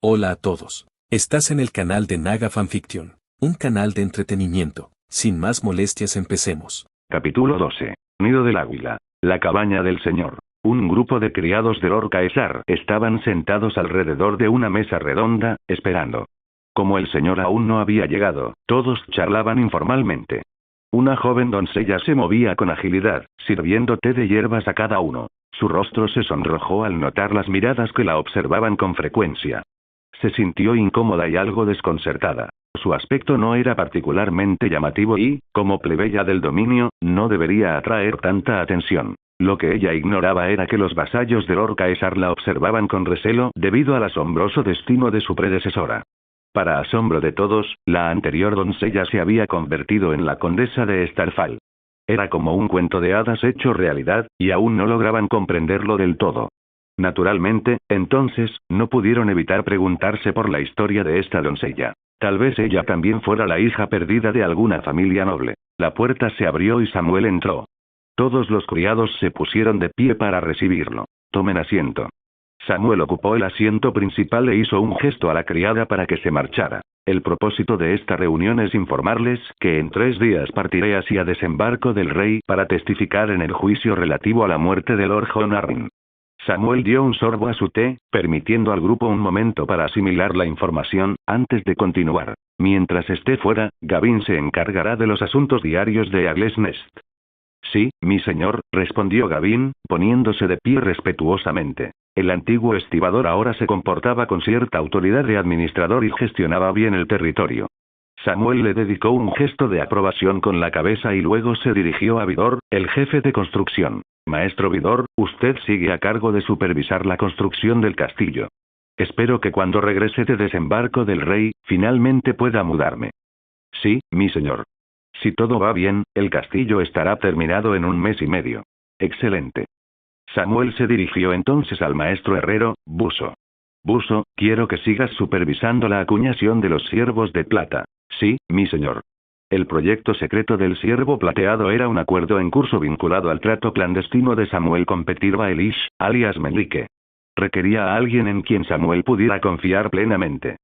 Hola a todos. Estás en el canal de Naga Fanfiction, un canal de entretenimiento. Sin más molestias, empecemos. Capítulo 12. Nido del Águila. La cabaña del señor. Un grupo de criados de Lord Caesar estaban sentados alrededor de una mesa redonda, esperando. Como el señor aún no había llegado, todos charlaban informalmente. Una joven doncella se movía con agilidad, sirviendo té de hierbas a cada uno. Su rostro se sonrojó al notar las miradas que la observaban con frecuencia. Se sintió incómoda y algo desconcertada. Su aspecto no era particularmente llamativo y, como plebeya del dominio, no debería atraer tanta atención. Lo que ella ignoraba era que los vasallos de Lord Caesar la observaban con recelo debido al asombroso destino de su predecesora. Para asombro de todos, la anterior doncella se había convertido en la condesa de Starfall. Era como un cuento de hadas hecho realidad, y aún no lograban comprenderlo del todo. Naturalmente, entonces, no pudieron evitar preguntarse por la historia de esta doncella. Tal vez ella también fuera la hija perdida de alguna familia noble. La puerta se abrió y Samuel entró. Todos los criados se pusieron de pie para recibirlo. Tomen asiento. Samuel ocupó el asiento principal e hizo un gesto a la criada para que se marchara. El propósito de esta reunión es informarles que en 3 días partiré hacia desembarco del rey para testificar en el juicio relativo a la muerte de Lord John Arryn. Samuel dio un sorbo a su té, permitiendo al grupo un momento para asimilar la información, antes de continuar. Mientras esté fuera, Gavin se encargará de los asuntos diarios de Agles Nest. Sí, mi señor, respondió Gavin, poniéndose de pie respetuosamente. El antiguo estibador ahora se comportaba con cierta autoridad de administrador y gestionaba bien el territorio. Samuel le dedicó un gesto de aprobación con la cabeza y luego se dirigió a Vidor, el jefe de construcción. Maestro Vidor, usted sigue a cargo de supervisar la construcción del castillo. Espero que cuando regrese de desembarco del rey, finalmente pueda mudarme. Sí, mi señor. Si todo va bien, el castillo estará terminado en 1 mes y medio. Excelente. Samuel se dirigió entonces al maestro herrero, Buso. Buso, quiero que sigas supervisando la acuñación de los ciervos de plata. Sí, mi señor. El proyecto secreto del ciervo plateado era un acuerdo en curso vinculado al trato clandestino de Samuel con Petirva Elish, alias Melike. Requería a alguien en quien Samuel pudiera confiar plenamente.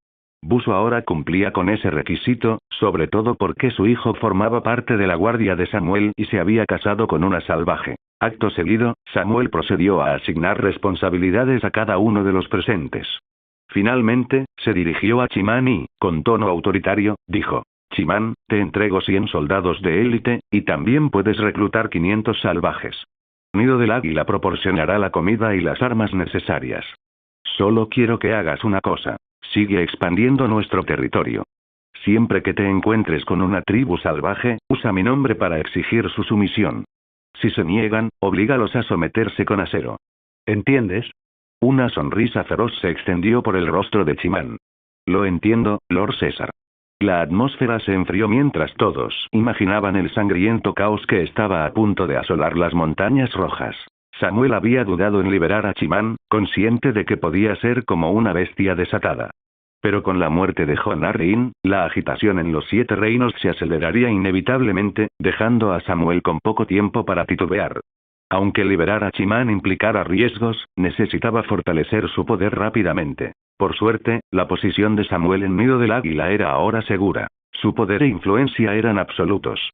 Buso ahora cumplía con ese requisito, sobre todo porque su hijo formaba parte de la guardia de Samuel y se había casado con una salvaje. Acto seguido, Samuel procedió a asignar responsabilidades a cada uno de los presentes. Finalmente, se dirigió a Chimán y, con tono autoritario, dijo: Chimán, te entrego 100 soldados de élite, y también puedes reclutar 500 salvajes. Nido del Águila proporcionará la comida y las armas necesarias. Solo quiero que hagas una cosa. Sigue expandiendo nuestro territorio. Siempre que te encuentres con una tribu salvaje, usa mi nombre para exigir su sumisión. Si se niegan, oblígalos a someterse con acero. ¿Entiendes? Una sonrisa feroz se extendió por el rostro de Chimán. Lo entiendo, Lord César. La atmósfera se enfrió mientras todos imaginaban el sangriento caos que estaba a punto de asolar las montañas rojas. Samuel había dudado en liberar a Chimán, consciente de que podía ser como una bestia desatada. Pero con la muerte de John Arryn, la agitación en los 7 reinos se aceleraría inevitablemente, dejando a Samuel con poco tiempo para titubear. Aunque liberar a Chimán implicara riesgos, necesitaba fortalecer su poder rápidamente. Por suerte, la posición de Samuel en Nido del Águila era ahora segura. Su poder e influencia eran absolutos.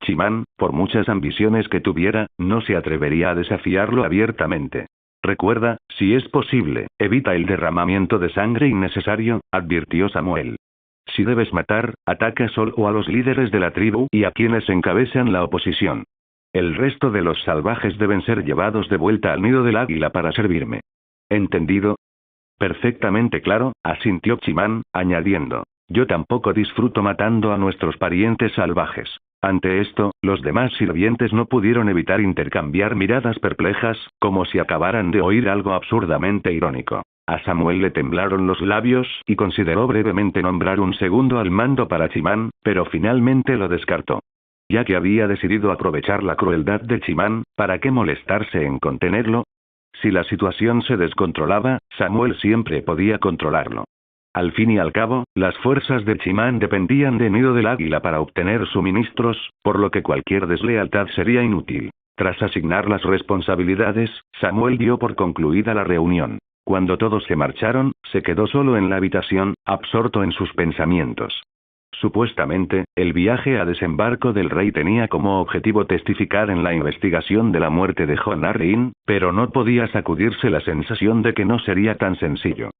Chimán, por muchas ambiciones que tuviera, no se atrevería a desafiarlo abiertamente. Recuerda, si es posible, evita el derramamiento de sangre innecesario, advirtió Samuel. Si debes matar, ataca solo a los líderes de la tribu y a quienes encabezan la oposición. El resto de los salvajes deben ser llevados de vuelta al Nido del Águila para servirme. ¿Entendido? Perfectamente claro, asintió Chimán, añadiendo: yo tampoco disfruto matando a nuestros parientes salvajes. Ante esto, los demás sirvientes no pudieron evitar intercambiar miradas perplejas, como si acabaran de oír algo absurdamente irónico. A Samuel le temblaron los labios, y consideró brevemente nombrar un segundo al mando para Chimán, pero finalmente lo descartó. Ya que había decidido aprovechar la crueldad de Chimán, ¿para qué molestarse en contenerlo? Si la situación se descontrolaba, Samuel siempre podía controlarlo. Al fin y al cabo, las fuerzas de Chimán dependían de Nido del Águila para obtener suministros, por lo que cualquier deslealtad sería inútil. Tras asignar las responsabilidades, Samuel dio por concluida la reunión. Cuando todos se marcharon, se quedó solo en la habitación, absorto en sus pensamientos. Supuestamente, el viaje a Desembarco del Rey tenía como objetivo testificar en la investigación de la muerte de Jon Arryn, pero no podía sacudirse la sensación de que no sería tan sencillo.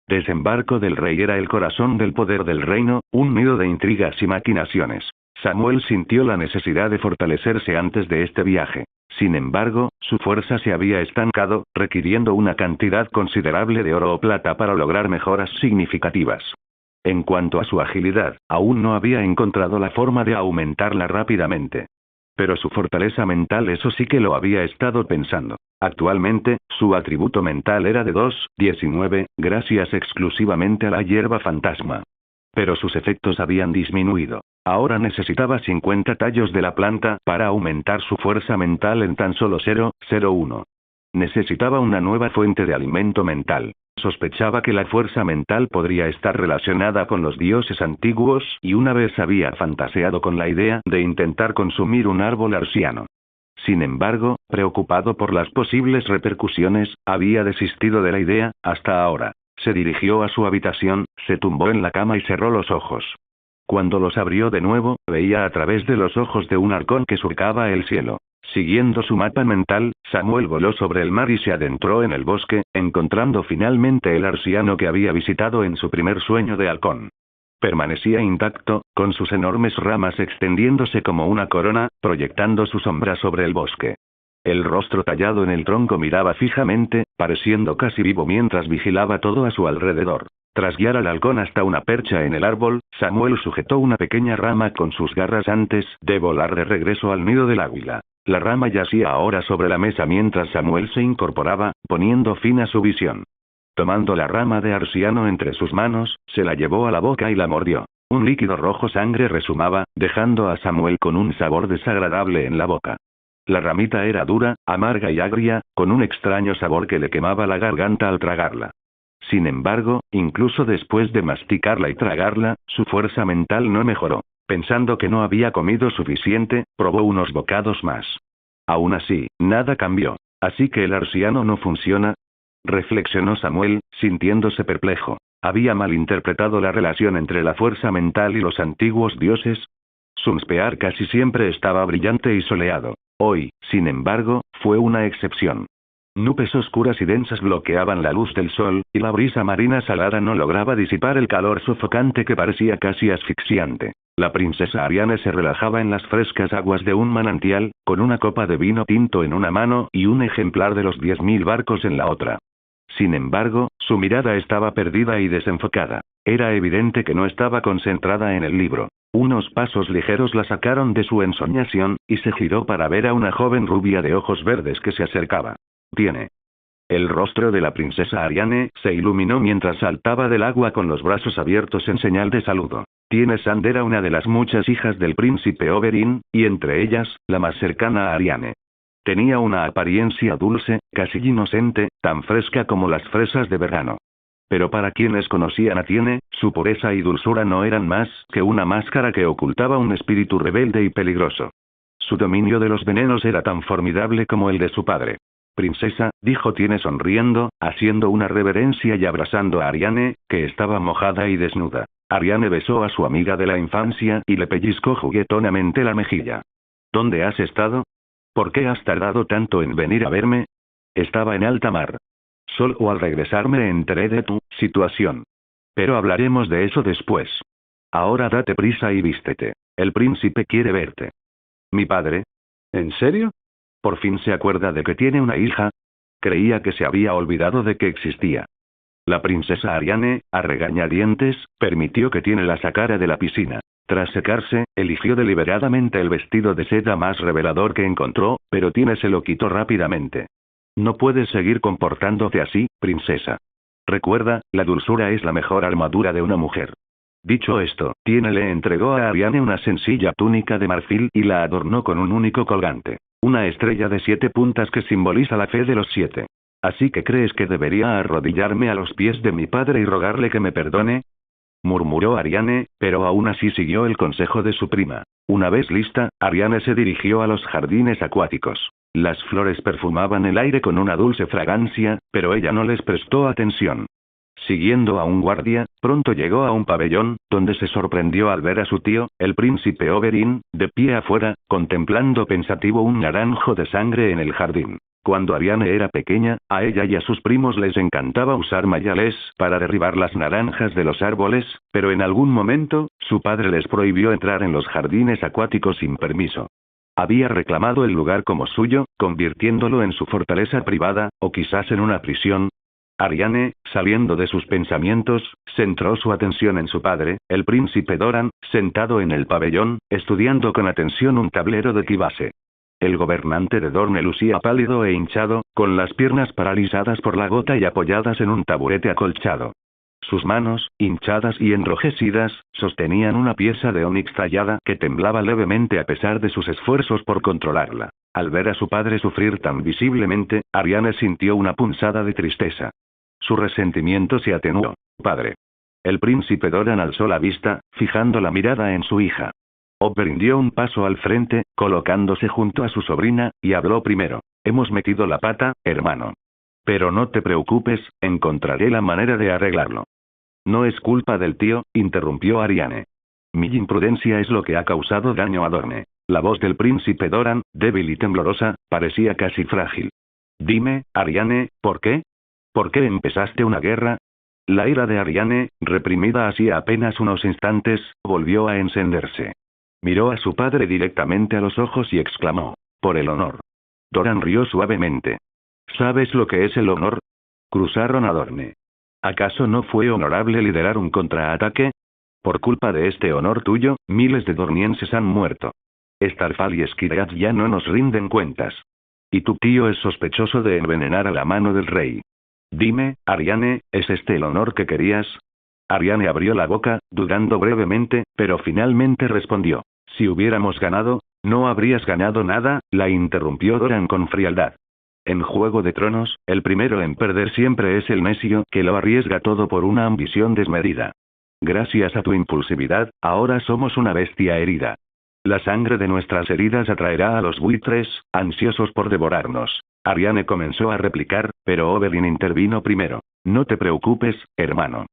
Desembarco del Rey era el corazón del poder del reino, un nido de intrigas y maquinaciones. Samuel sintió la necesidad de fortalecerse antes de este viaje. Sin embargo, su fuerza se había estancado, requiriendo una cantidad considerable de oro o plata para lograr mejoras significativas. En cuanto a su agilidad, aún no había encontrado la forma de aumentarla rápidamente. Pero su fortaleza mental, eso sí que lo había estado pensando. Actualmente, su atributo mental era de 2,19, gracias exclusivamente a la hierba fantasma. Pero sus efectos habían disminuido. Ahora necesitaba 50 tallos de la planta para aumentar su fuerza mental en tan solo 0,01. Necesitaba una nueva fuente de alimento mental. Sospechaba que la fuerza mental podría estar relacionada con los dioses antiguos y una vez había fantaseado con la idea de intentar consumir un árbol arsiano. Sin embargo, preocupado por las posibles repercusiones, había desistido de la idea, hasta ahora. Se dirigió a su habitación, se tumbó en la cama y cerró los ojos. Cuando los abrió de nuevo, veía a través de los ojos de un halcón que surcaba el cielo. Siguiendo su mapa mental, Samuel voló sobre el mar y se adentró en el bosque, encontrando finalmente el arsiano que había visitado en su primer sueño de halcón. Permanecía intacto, con sus enormes ramas extendiéndose como una corona, proyectando su sombra sobre el bosque. El rostro tallado en el tronco miraba fijamente, pareciendo casi vivo mientras vigilaba todo a su alrededor. Tras guiar al halcón hasta una percha en el árbol, Samuel sujetó una pequeña rama con sus garras antes de volar de regreso al nido del águila. La rama yacía ahora sobre la mesa mientras Samuel se incorporaba, poniendo fin a su visión. Tomando la rama de arsiano entre sus manos, se la llevó a la boca y la mordió. Un líquido rojo sangre resumaba, dejando a Samuel con un sabor desagradable en la boca. La ramita era dura, amarga y agria, con un extraño sabor que le quemaba la garganta al tragarla. Sin embargo, incluso después de masticarla y tragarla, su fuerza mental no mejoró. Pensando que no había comido suficiente, probó unos bocados más. Aún así, nada cambió. ¿Así que el arsiano no funciona? Reflexionó Samuel, sintiéndose perplejo. ¿Había malinterpretado la relación entre la fuerza mental y los antiguos dioses? Sunspear casi siempre estaba brillante y soleado. Hoy, sin embargo, fue una excepción. Nubes oscuras y densas bloqueaban la luz del sol, y la brisa marina salada no lograba disipar el calor sofocante que parecía casi asfixiante. La princesa Ariane se relajaba en las frescas aguas de un manantial, con una copa de vino tinto en una mano y un ejemplar de los 10.000 barcos en la otra. Sin embargo, su mirada estaba perdida y desenfocada. Era evidente que no estaba concentrada en el libro. Unos pasos ligeros la sacaron de su ensoñación, y se giró para ver a una joven rubia de ojos verdes que se acercaba. «Tiene». El rostro de la princesa Ariane se iluminó mientras saltaba del agua con los brazos abiertos en señal de saludo. Sand era una de las muchas hijas del príncipe Oberyn, y entre ellas, la más cercana a Ariane. Tenía una apariencia dulce, casi inocente, tan fresca como las fresas de verano. Pero para quienes conocían a Tiene, su pureza y dulzura no eran más que una máscara que ocultaba un espíritu rebelde y peligroso. Su dominio de los venenos era tan formidable como el de su padre. «Princesa», dijo Tiene sonriendo, haciendo una reverencia y abrazando a Ariane, que estaba mojada y desnuda. Ariane besó a su amiga de la infancia y le pellizcó juguetonamente la mejilla. «¿Dónde has estado? ¿Por qué has tardado tanto en venir a verme?» «Estaba en alta mar. Solo al regresar me enteré de tu situación. Pero hablaremos de eso después. Ahora date prisa y vístete. El príncipe quiere verte». «¿Mi padre? ¿En serio? ¿Por fin se acuerda de que tiene una hija?» Creía que se había olvidado de que existía. La princesa Ariane, a regañadientes, permitió que Tiene la sacara de la piscina. Tras secarse, eligió deliberadamente el vestido de seda más revelador que encontró, pero Tiene se lo quitó rápidamente. «No puedes seguir comportándote así, princesa. Recuerda, la dulzura es la mejor armadura de una mujer». Dicho esto, Tiene le entregó a Ariane una sencilla túnica de marfil y la adornó con un único colgante. Una estrella de 7 puntas que simboliza la fe de los 7. «¿Así que crees que debería arrodillarme a los pies de mi padre y rogarle que me perdone?», murmuró Ariane, pero aún así siguió el consejo de su prima. Una vez lista, Ariane se dirigió a los jardines acuáticos. Las flores perfumaban el aire con una dulce fragancia, pero ella no les prestó atención. Siguiendo a un guardia, pronto llegó a un pabellón, donde se sorprendió al ver a su tío, el príncipe Oberyn, de pie afuera, contemplando pensativo un naranjo de sangre en el jardín. Cuando Ariane era pequeña, a ella y a sus primos les encantaba usar mayales para derribar las naranjas de los árboles, pero en algún momento, su padre les prohibió entrar en los jardines acuáticos sin permiso. Había reclamado el lugar como suyo, convirtiéndolo en su fortaleza privada, o quizás en una prisión. Ariane, saliendo de sus pensamientos, centró su atención en su padre, el príncipe Doran, sentado en el pabellón, estudiando con atención un tablero de Tibase. El gobernante de Dorne lucía pálido e hinchado, con las piernas paralizadas por la gota y apoyadas en un taburete acolchado. Sus manos, hinchadas y enrojecidas, sostenían una pieza de onix tallada que temblaba levemente a pesar de sus esfuerzos por controlarla. Al ver a su padre sufrir tan visiblemente, Ariane sintió una punzada de tristeza. Su resentimiento se atenuó. Padre. El príncipe Doran alzó la vista, fijando la mirada en su hija. Oberyn dio un paso al frente, colocándose junto a su sobrina, y habló primero. Hemos metido la pata, hermano. Pero no te preocupes, encontraré la manera de arreglarlo. No es culpa del tío, interrumpió Ariane. Mi imprudencia es lo que ha causado daño a Dorne. La voz del príncipe Doran, débil y temblorosa, parecía casi frágil. Dime, Ariane, ¿por qué? ¿Por qué empezaste una guerra? La ira de Ariane, reprimida hacía apenas unos instantes, volvió a encenderse. Miró a su padre directamente a los ojos y exclamó. Por el honor. Doran rió suavemente. ¿Sabes lo que es el honor? Cruzaron a Dorne. ¿Acaso no fue honorable liderar un contraataque? Por culpa de este honor tuyo, miles de dornienses han muerto. Starfall y Skiriath ya no nos rinden cuentas. Y tu tío es sospechoso de envenenar a la mano del rey. Dime, Ariane, ¿es este el honor que querías? Ariane abrió la boca, dudando brevemente, pero finalmente respondió. Si hubiéramos ganado, no habrías ganado nada, la interrumpió Doran con frialdad. En Juego de Tronos, el primero en perder siempre es el necio que lo arriesga todo por una ambición desmedida. Gracias a tu impulsividad, ahora somos una bestia herida. La sangre de nuestras heridas atraerá a los buitres, ansiosos por devorarnos. Ariane comenzó a replicar, pero Oberyn intervino primero. No te preocupes, hermano.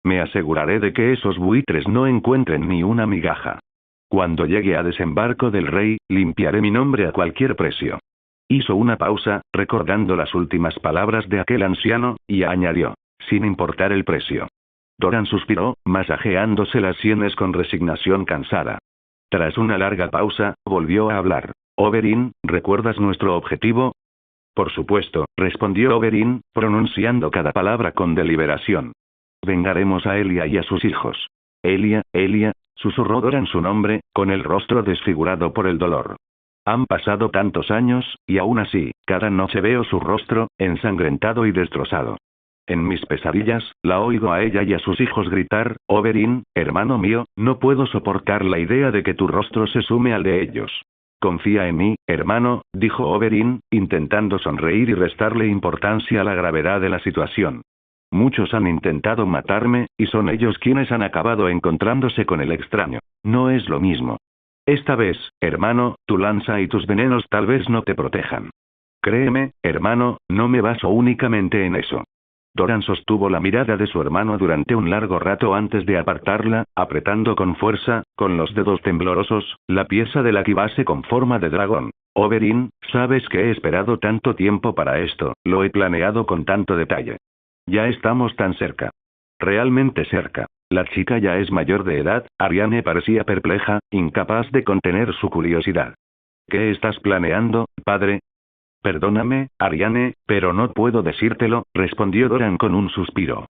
Me aseguraré de que esos buitres no encuentren ni una migaja. Cuando llegue a desembarco del rey, limpiaré mi nombre a cualquier precio. Hizo una pausa, recordando las últimas palabras de aquel anciano, y añadió, sin importar el precio. Doran suspiró, masajeándose las sienes con resignación cansada. Tras una larga pausa, volvió a hablar. Oberyn, ¿recuerdas nuestro objetivo? Por supuesto, respondió Oberyn, pronunciando cada palabra con deliberación. Vengaremos a Elia y a sus hijos. Elia, susurró Doran su nombre, con el rostro desfigurado por el dolor. Han pasado tantos años, y aún así, cada noche veo su rostro, ensangrentado y destrozado. En mis pesadillas, la oigo a ella y a sus hijos gritar, Oberyn, hermano mío, no puedo soportar la idea de que tu rostro se sume al de ellos. Confía en mí, hermano, dijo Oberyn, intentando sonreír y restarle importancia a la gravedad de la situación. Muchos han intentado matarme, y son ellos quienes han acabado encontrándose con el extraño. No es lo mismo. Esta vez, hermano, tu lanza y tus venenos tal vez no te protejan. Créeme, hermano, no me baso únicamente en eso. Doran sostuvo la mirada de su hermano durante un largo rato antes de apartarla, apretando con fuerza, con los dedos temblorosos, la pieza de la Tibase con forma de dragón. Oberyn, sabes que he esperado tanto tiempo para esto, lo he planeado con tanto detalle. Ya estamos tan cerca. Realmente cerca. La chica ya es mayor de edad, Ariane parecía perpleja, incapaz de contener su curiosidad. ¿Qué estás planeando, padre? Perdóname, Ariane, pero no puedo decírtelo, respondió Doran con un suspiro.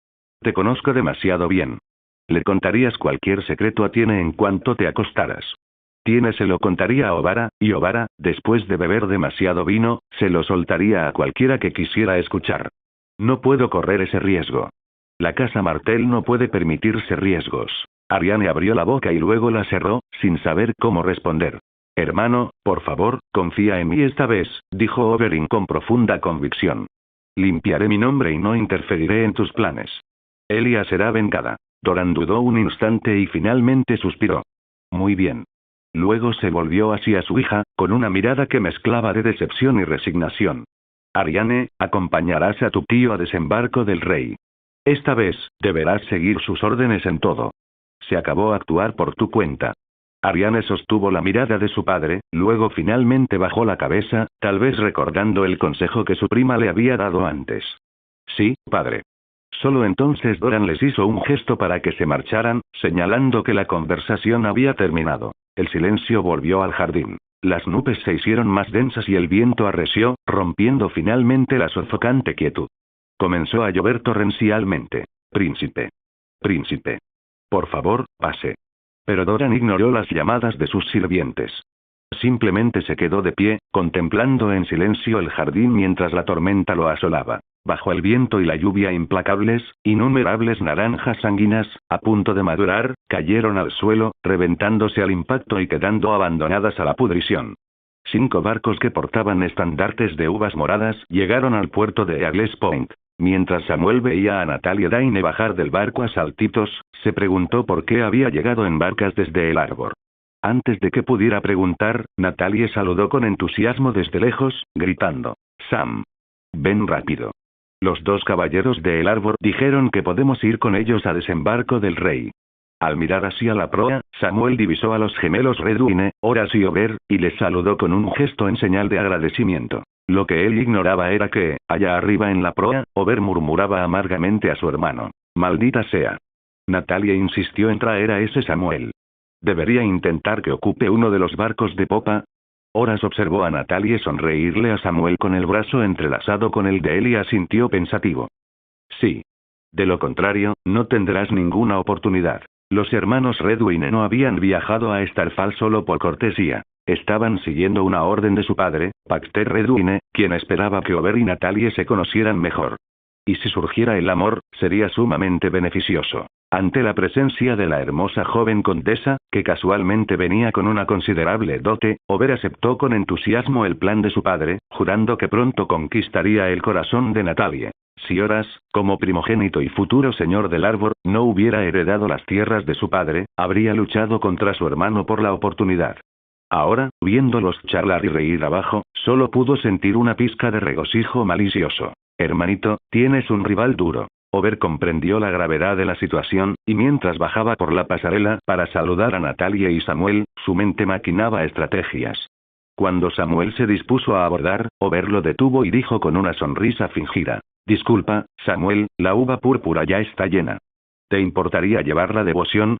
Te conozco demasiado bien. Le contarías cualquier secreto a Tiene en cuanto te acostaras. Tiene se lo contaría a Obara, y Obara, después de beber demasiado vino, se lo soltaría a cualquiera que quisiera escuchar. No puedo correr ese riesgo. La casa Martell no puede permitirse riesgos. Ariane abrió la boca y luego la cerró, sin saber cómo responder. Hermano, por favor, confía en mí esta vez, dijo Oberyn con profunda convicción. Limpiaré mi nombre y no interferiré en tus planes. Elia será vengada. Doran dudó un instante y finalmente suspiró. Muy bien. Luego se volvió hacia su hija, con una mirada que mezclaba de decepción y resignación. Ariane, acompañarás a tu tío a desembarco del rey. Esta vez, deberás seguir sus órdenes en todo. Se acabó actuar por tu cuenta. Ariane sostuvo la mirada de su padre, luego finalmente bajó la cabeza, tal vez recordando el consejo que su prima le había dado antes. Sí, padre. Solo entonces Doran les hizo un gesto para que se marcharan, señalando que la conversación había terminado. El silencio volvió al jardín. Las nubes se hicieron más densas y el viento arreció, rompiendo finalmente la sofocante quietud. Comenzó a llover torrencialmente. Príncipe. Príncipe. Por favor, pase. Pero Doran ignoró las llamadas de sus sirvientes. Simplemente se quedó de pie, contemplando en silencio el jardín mientras la tormenta lo asolaba. Bajo el viento y la lluvia implacables, innumerables naranjas sanguinas, a punto de madurar, cayeron al suelo, reventándose al impacto y quedando abandonadas a la pudrición. 5 barcos que portaban estandartes de uvas moradas llegaron al puerto de Eagles Point. Mientras Samuel veía a Natalie Dayne bajar del barco a saltitos, se preguntó por qué había llegado en barcas desde el árbol. Antes de que pudiera preguntar, Natalie saludó con entusiasmo desde lejos, gritando: «Sam. Ven rápido». Los 2 caballeros de El Árbol dijeron que podemos ir con ellos a desembarco del rey. Al mirar hacia la proa, Samuel divisó a los gemelos Redwine, Horace y Ober, y les saludó con un gesto en señal de agradecimiento. Lo que él ignoraba era que, allá arriba en la proa, Ober murmuraba amargamente a su hermano: «Maldita sea». Natalie insistió en traer a ese Samuel. ¿Debería intentar que ocupe uno de los barcos de popa? Horace observó a Natalie sonreírle a Samuel con el brazo entrelazado con el de él y asintió pensativo. Sí. De lo contrario, no tendrás ninguna oportunidad. Los hermanos Redwine no habían viajado a Starfall solo por cortesía. Estaban siguiendo una orden de su padre, Paxter Redwine, quien esperaba que Ober y Natalie se conocieran mejor. Y si surgiera el amor, sería sumamente beneficioso. Ante la presencia de la hermosa joven condesa, que casualmente venía con una considerable dote, Ober aceptó con entusiasmo el plan de su padre, jurando que pronto conquistaría el corazón de Natalie. Si Horace, como primogénito y futuro señor del árbol, no hubiera heredado las tierras de su padre, habría luchado contra su hermano por la oportunidad. Ahora, viéndolos charlar y reír abajo, solo pudo sentir una pizca de regocijo malicioso. «Hermanito, tienes un rival duro». Ober comprendió la gravedad de la situación, y mientras bajaba por la pasarela para saludar a Natalie y Samuel, su mente maquinaba estrategias. Cuando Samuel se dispuso a abordar, Ober lo detuvo y dijo con una sonrisa fingida: «Disculpa, Samuel, la uva púrpura ya está llena. ¿Te importaría llevar la devoción?»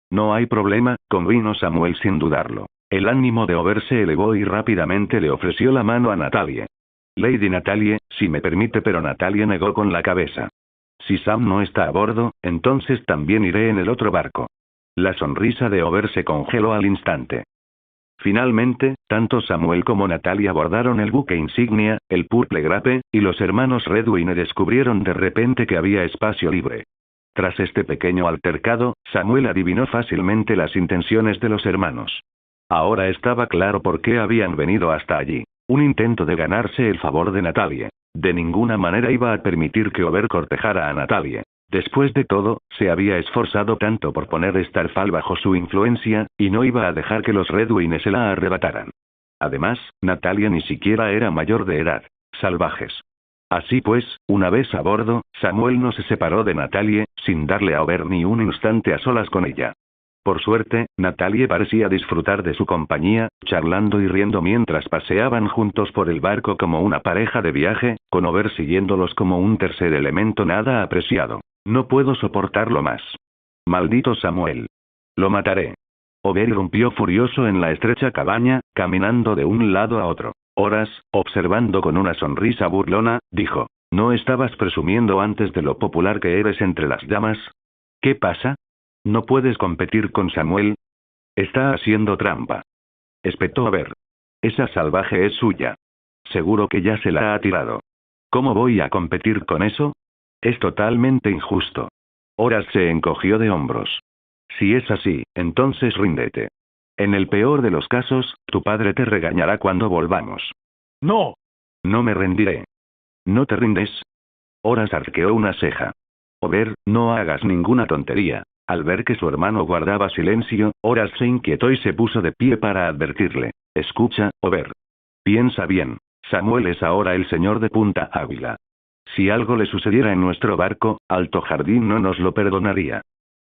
«No hay problema», convino Samuel sin dudarlo. El ánimo de Ober se elevó y rápidamente le ofreció la mano a Natalie. «Lady Natalie, si me permite», pero Natalie negó con la cabeza. «Si Sam no está a bordo, entonces también iré en el otro barco». La sonrisa de Ober se congeló al instante. Finalmente, tanto Samuel como Natalie abordaron el buque insignia, el Purple Grape, y los hermanos Redwine descubrieron de repente que había espacio libre. Tras este pequeño altercado, Samuel adivinó fácilmente las intenciones de los hermanos. Ahora estaba claro por qué habían venido hasta allí. Un intento de ganarse el favor de Natalie. De ninguna manera iba a permitir que Ober cortejara a Natalie. Después de todo, se había esforzado tanto por poner Starfall bajo su influencia, y no iba a dejar que los Redwine se la arrebataran. Además, Natalie ni siquiera era mayor de edad. Salvajes. Así pues, una vez a bordo, Samuel no se separó de Natalie, sin darle a Ober ni un instante a solas con ella. Por suerte, Natalie parecía disfrutar de su compañía, charlando y riendo mientras paseaban juntos por el barco como una pareja de viaje, con Ober siguiéndolos como un tercer elemento nada apreciado. «No puedo soportarlo más. Maldito Samuel. Lo mataré». Ober irrumpió furioso en la estrecha cabaña, caminando de un lado a otro. Horace, observando con una sonrisa burlona, dijo: «¿No estabas presumiendo antes de lo popular que eres entre las damas? ¿Qué pasa? ¿No puedes competir con Samuel? Está haciendo trampa». Espetó Ober. «Esa salvaje es suya. Seguro que ya se la ha tirado. ¿Cómo voy a competir con eso? Es totalmente injusto». Horace se encogió de hombros. «Si es así, entonces ríndete. En el peor de los casos, tu padre te regañará cuando volvamos». «No». «No me rendiré». «¿No te rindes?» Horace arqueó una ceja. «Ober, no hagas ninguna tontería. Al ver que su hermano guardaba silencio, Horas se inquietó y se puso de pie para advertirle. Escucha, Over. Piensa bien. Samuel es ahora el señor de Punta Ávila. Si algo le sucediera en nuestro barco, Alto Jardín no nos lo perdonaría.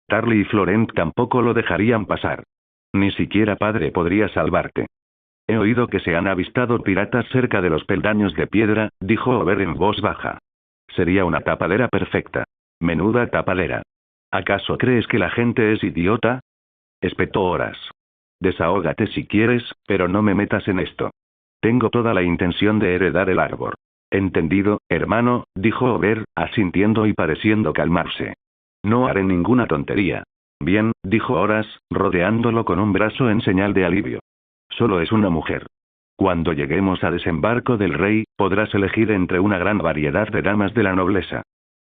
Tarly y Florent tampoco lo dejarían pasar. Ni siquiera padre podría salvarte. He oído que se han avistado piratas cerca de los peldaños de piedra, dijo Over en voz baja. Sería una tapadera perfecta. Menuda tapadera. ¿Acaso crees que la gente es idiota? Espetó Horas. Desahógate si quieres, pero no me metas en esto. Tengo toda la intención de heredar el árbol. Entendido, hermano, dijo Over, asintiendo y pareciendo calmarse. No haré ninguna tontería. Bien, dijo Horas, rodeándolo con un brazo en señal de alivio. Solo es una mujer. Cuando lleguemos a desembarco del rey, podrás elegir entre una gran variedad de damas de la nobleza.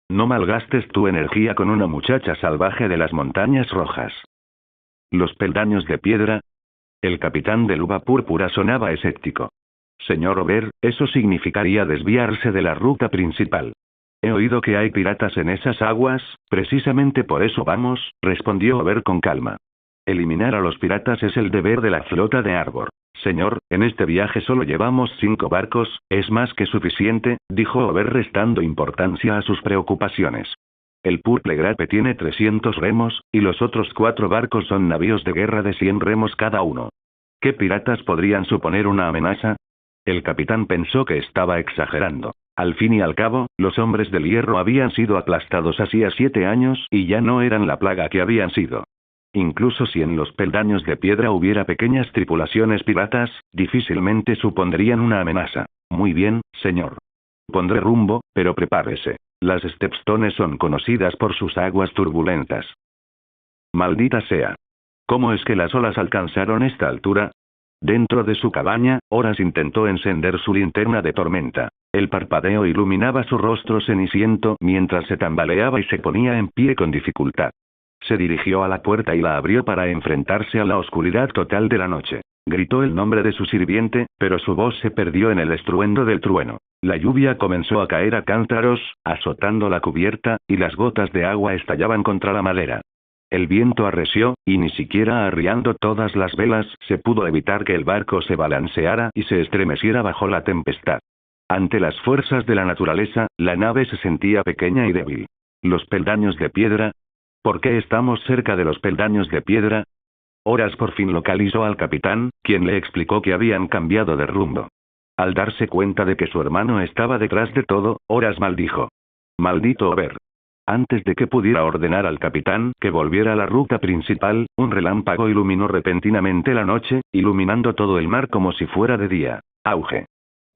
No malgastes tu energía con una muchacha salvaje de las montañas rojas. Los peldaños de piedra. El capitán del Uva Púrpura sonaba escéptico. Señor Over, eso significaría desviarse de la ruta principal. He oído que hay piratas en esas aguas, precisamente por eso vamos, respondió Over con calma. Eliminar a los piratas es el deber de la flota de Arbor. Señor, en este viaje solo llevamos 5 barcos, es más que suficiente, dijo Over restando importancia a sus preocupaciones. El Purple Grape tiene 300 remos, y los otros 4 barcos son navíos de guerra de 100 remos cada uno. ¿Qué piratas podrían suponer una amenaza? El capitán pensó que estaba exagerando. Al fin y al cabo, los hombres del hierro habían sido aplastados hacía 7 años y ya no eran la plaga que habían sido. Incluso si en los peldaños de piedra hubiera pequeñas tripulaciones piratas, difícilmente supondrían una amenaza. Muy bien, señor. Pondré rumbo, pero prepárese. Las Stepstones son conocidas por sus aguas turbulentas. Maldita sea. ¿Cómo es que las olas alcanzaron esta altura? Dentro de su cabaña, Horas intentó encender su linterna de tormenta. El parpadeo iluminaba su rostro ceniciento mientras se tambaleaba y se ponía en pie con dificultad. Se dirigió a la puerta y la abrió para enfrentarse a la oscuridad total de la noche. Gritó el nombre de su sirviente, pero su voz se perdió en el estruendo del trueno. La lluvia comenzó a caer a cántaros, azotando la cubierta, y las gotas de agua estallaban contra la madera. El viento arreció, y ni siquiera arriando todas las velas se pudo evitar que el barco se balanceara y se estremeciera bajo la tempestad. Ante las fuerzas de la naturaleza, la nave se sentía pequeña y débil. Los peldaños de piedra. ¿Por qué estamos cerca de los peldaños de piedra? Horas por fin localizó al capitán, quien le explicó que habían cambiado de rumbo. Al darse cuenta de que su hermano estaba detrás de todo, Horas maldijo. Maldito Over. Antes de que pudiera ordenar al capitán que volviera a la ruta principal, un relámpago iluminó repentinamente la noche, iluminando todo el mar como si fuera de día. Auge.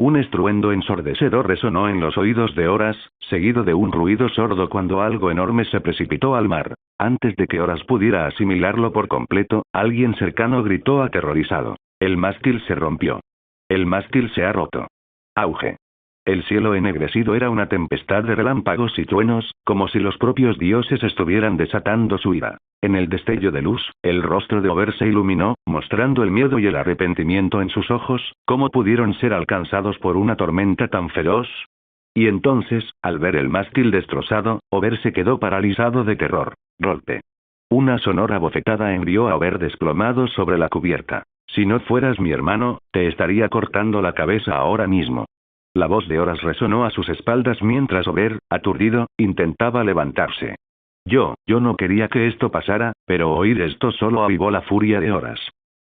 Un estruendo ensordecedor resonó en los oídos de Horas, seguido de un ruido sordo cuando algo enorme se precipitó al mar. Antes de que Horas pudiera asimilarlo por completo, alguien cercano gritó aterrorizado. El mástil se rompió. El mástil se ha roto. Auge. El cielo ennegrecido era una tempestad de relámpagos y truenos, como si los propios dioses estuvieran desatando su ira. En el destello de luz, el rostro de Over se iluminó, mostrando el miedo y el arrepentimiento en sus ojos. ¿Cómo pudieron ser alcanzados por una tormenta tan feroz? Y entonces, al ver el mástil destrozado, Over se quedó paralizado de terror. Golpe. Una sonora bofetada envió a Over desplomado sobre la cubierta. Si no fueras mi hermano, te estaría cortando la cabeza ahora mismo. La voz de Horas resonó a sus espaldas mientras Over, aturdido, intentaba levantarse. Yo no quería que esto pasara, pero oír esto solo avivó la furia de Horas.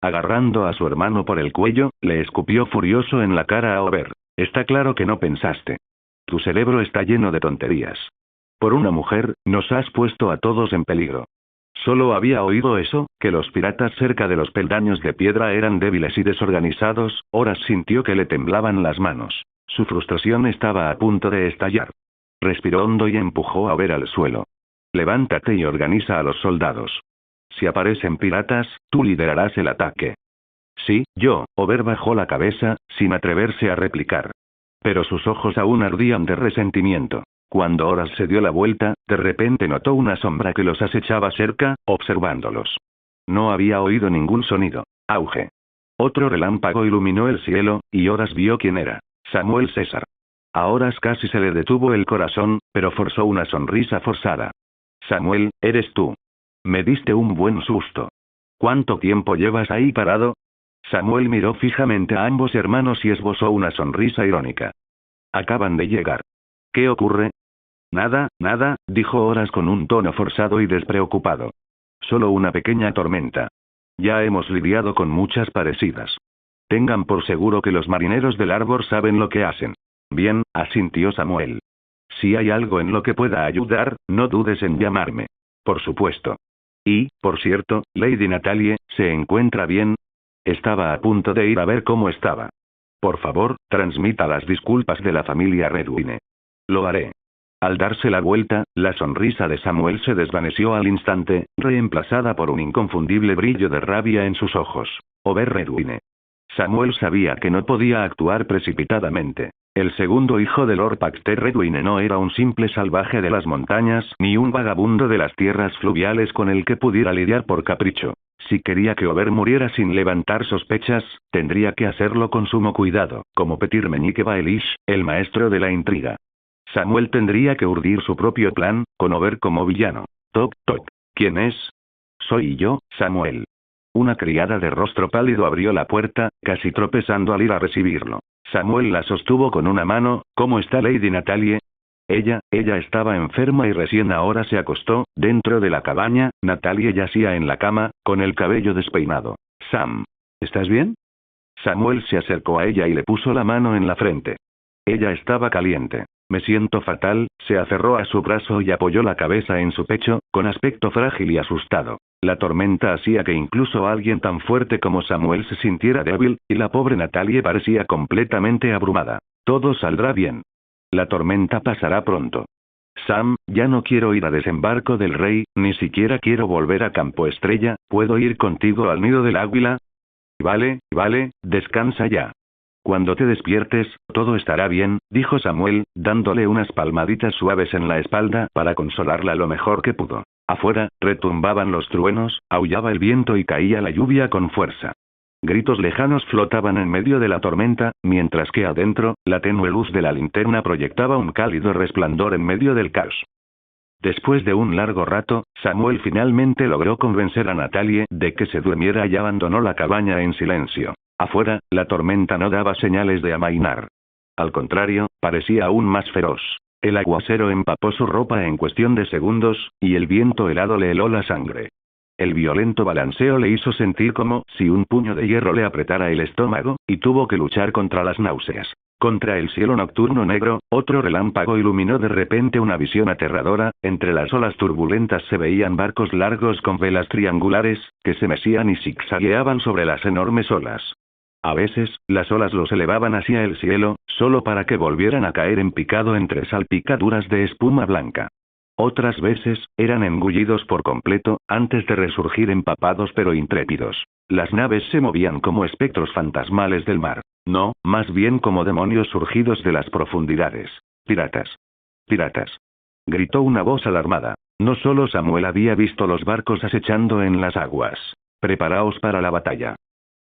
Agarrando a su hermano por el cuello, le escupió furioso en la cara a Over. Está claro que no pensaste. Tu cerebro está lleno de tonterías. Por una mujer, nos has puesto a todos en peligro. Solo había oído eso, que los piratas cerca de los peldaños de piedra eran débiles y desorganizados. Horas sintió que le temblaban las manos. Su frustración estaba a punto de estallar. Respiró hondo y empujó a Over al suelo. Levántate y organiza a los soldados. Si aparecen piratas, tú liderarás el ataque. Sí, yo. Over bajó la cabeza, sin atreverse a replicar. Pero sus ojos aún ardían de resentimiento. Cuando Horas se dio la vuelta, de repente notó una sombra que los acechaba cerca, observándolos. No había oído ningún sonido. Auge. Otro relámpago iluminó el cielo, y Horas vio quién era. Samuel César. A Horas casi se le detuvo el corazón, pero forzó una sonrisa forzada. Samuel, ¿eres tú? Me diste un buen susto. ¿Cuánto tiempo llevas ahí parado? Samuel miró fijamente a ambos hermanos y esbozó una sonrisa irónica. Acaban de llegar. ¿Qué ocurre? Nada, nada, dijo Horas con un tono forzado y despreocupado. Solo una pequeña tormenta. Ya hemos lidiado con muchas parecidas. Tengan por seguro que los marineros del Arbor saben lo que hacen. Bien, asintió Samuel. Si hay algo en lo que pueda ayudar, no dudes en llamarme. Por supuesto. Y, por cierto, Lady Natalie, ¿se encuentra bien? Estaba a punto de ir a ver cómo estaba. Por favor, transmita las disculpas de la familia Redwine. Lo haré. Al darse la vuelta, la sonrisa de Samuel se desvaneció al instante, reemplazada por un inconfundible brillo de rabia en sus ojos. Ober Redwine. Samuel sabía que no podía actuar precipitadamente. El segundo hijo de Lord Paxter Redwine no era un simple salvaje de las montañas ni un vagabundo de las tierras fluviales con el que pudiera lidiar por capricho. Si quería que Ober muriera sin levantar sospechas, tendría que hacerlo con sumo cuidado, como Petir Meñique Baelish, el maestro de la intriga. Samuel tendría que urdir su propio plan, con Ober como villano. Toc, toc. ¿Quién es? Soy yo, Samuel. Una criada de rostro pálido abrió la puerta, casi tropezando al ir a recibirlo. Samuel la sostuvo con una mano. ¿Cómo está Lady Natalie? Ella estaba enferma y recién ahora se acostó. Dentro de la cabaña, Natalie yacía en la cama, con el cabello despeinado. Sam, ¿estás bien? Samuel se acercó a ella y le puso la mano en la frente. Ella estaba caliente. Me siento fatal, se aferró a su brazo y apoyó la cabeza en su pecho, con aspecto frágil y asustado. La tormenta hacía que incluso alguien tan fuerte como Samuel se sintiera débil, y la pobre Natalie parecía completamente abrumada. Todo saldrá bien. La tormenta pasará pronto. Sam, ya no quiero ir a Desembarco del Rey, ni siquiera quiero volver a Campo Estrella. ¿Puedo ir contigo al Nido del Águila? Vale, descansa ya. Cuando te despiertes, todo estará bien, dijo Samuel, dándole unas palmaditas suaves en la espalda para consolarla lo mejor que pudo. Afuera, retumbaban los truenos, aullaba el viento y caía la lluvia con fuerza. Gritos lejanos flotaban en medio de la tormenta, mientras que adentro, la tenue luz de la linterna proyectaba un cálido resplandor en medio del caos. Después de un largo rato, Samuel finalmente logró convencer a Natalie de que se durmiera y abandonó la cabaña en silencio. Afuera, la tormenta no daba señales de amainar. Al contrario, parecía aún más feroz. El aguacero empapó su ropa en cuestión de segundos, y el viento helado le heló la sangre. El violento balanceo le hizo sentir como si un puño de hierro le apretara el estómago, y tuvo que luchar contra las náuseas. Contra el cielo nocturno negro, otro relámpago iluminó de repente una visión aterradora. Entre las olas turbulentas se veían barcos largos con velas triangulares, que se mecían y zigzagueaban sobre las enormes olas. A veces, las olas los elevaban hacia el cielo, solo para que volvieran a caer en picado entre salpicaduras de espuma blanca. Otras veces, eran engullidos por completo, antes de resurgir empapados pero intrépidos. Las naves se movían como espectros fantasmales del mar. No, más bien como demonios surgidos de las profundidades. Piratas. Piratas. Gritó una voz alarmada. No solo Samuel había visto los barcos acechando en las aguas. Preparaos para la batalla.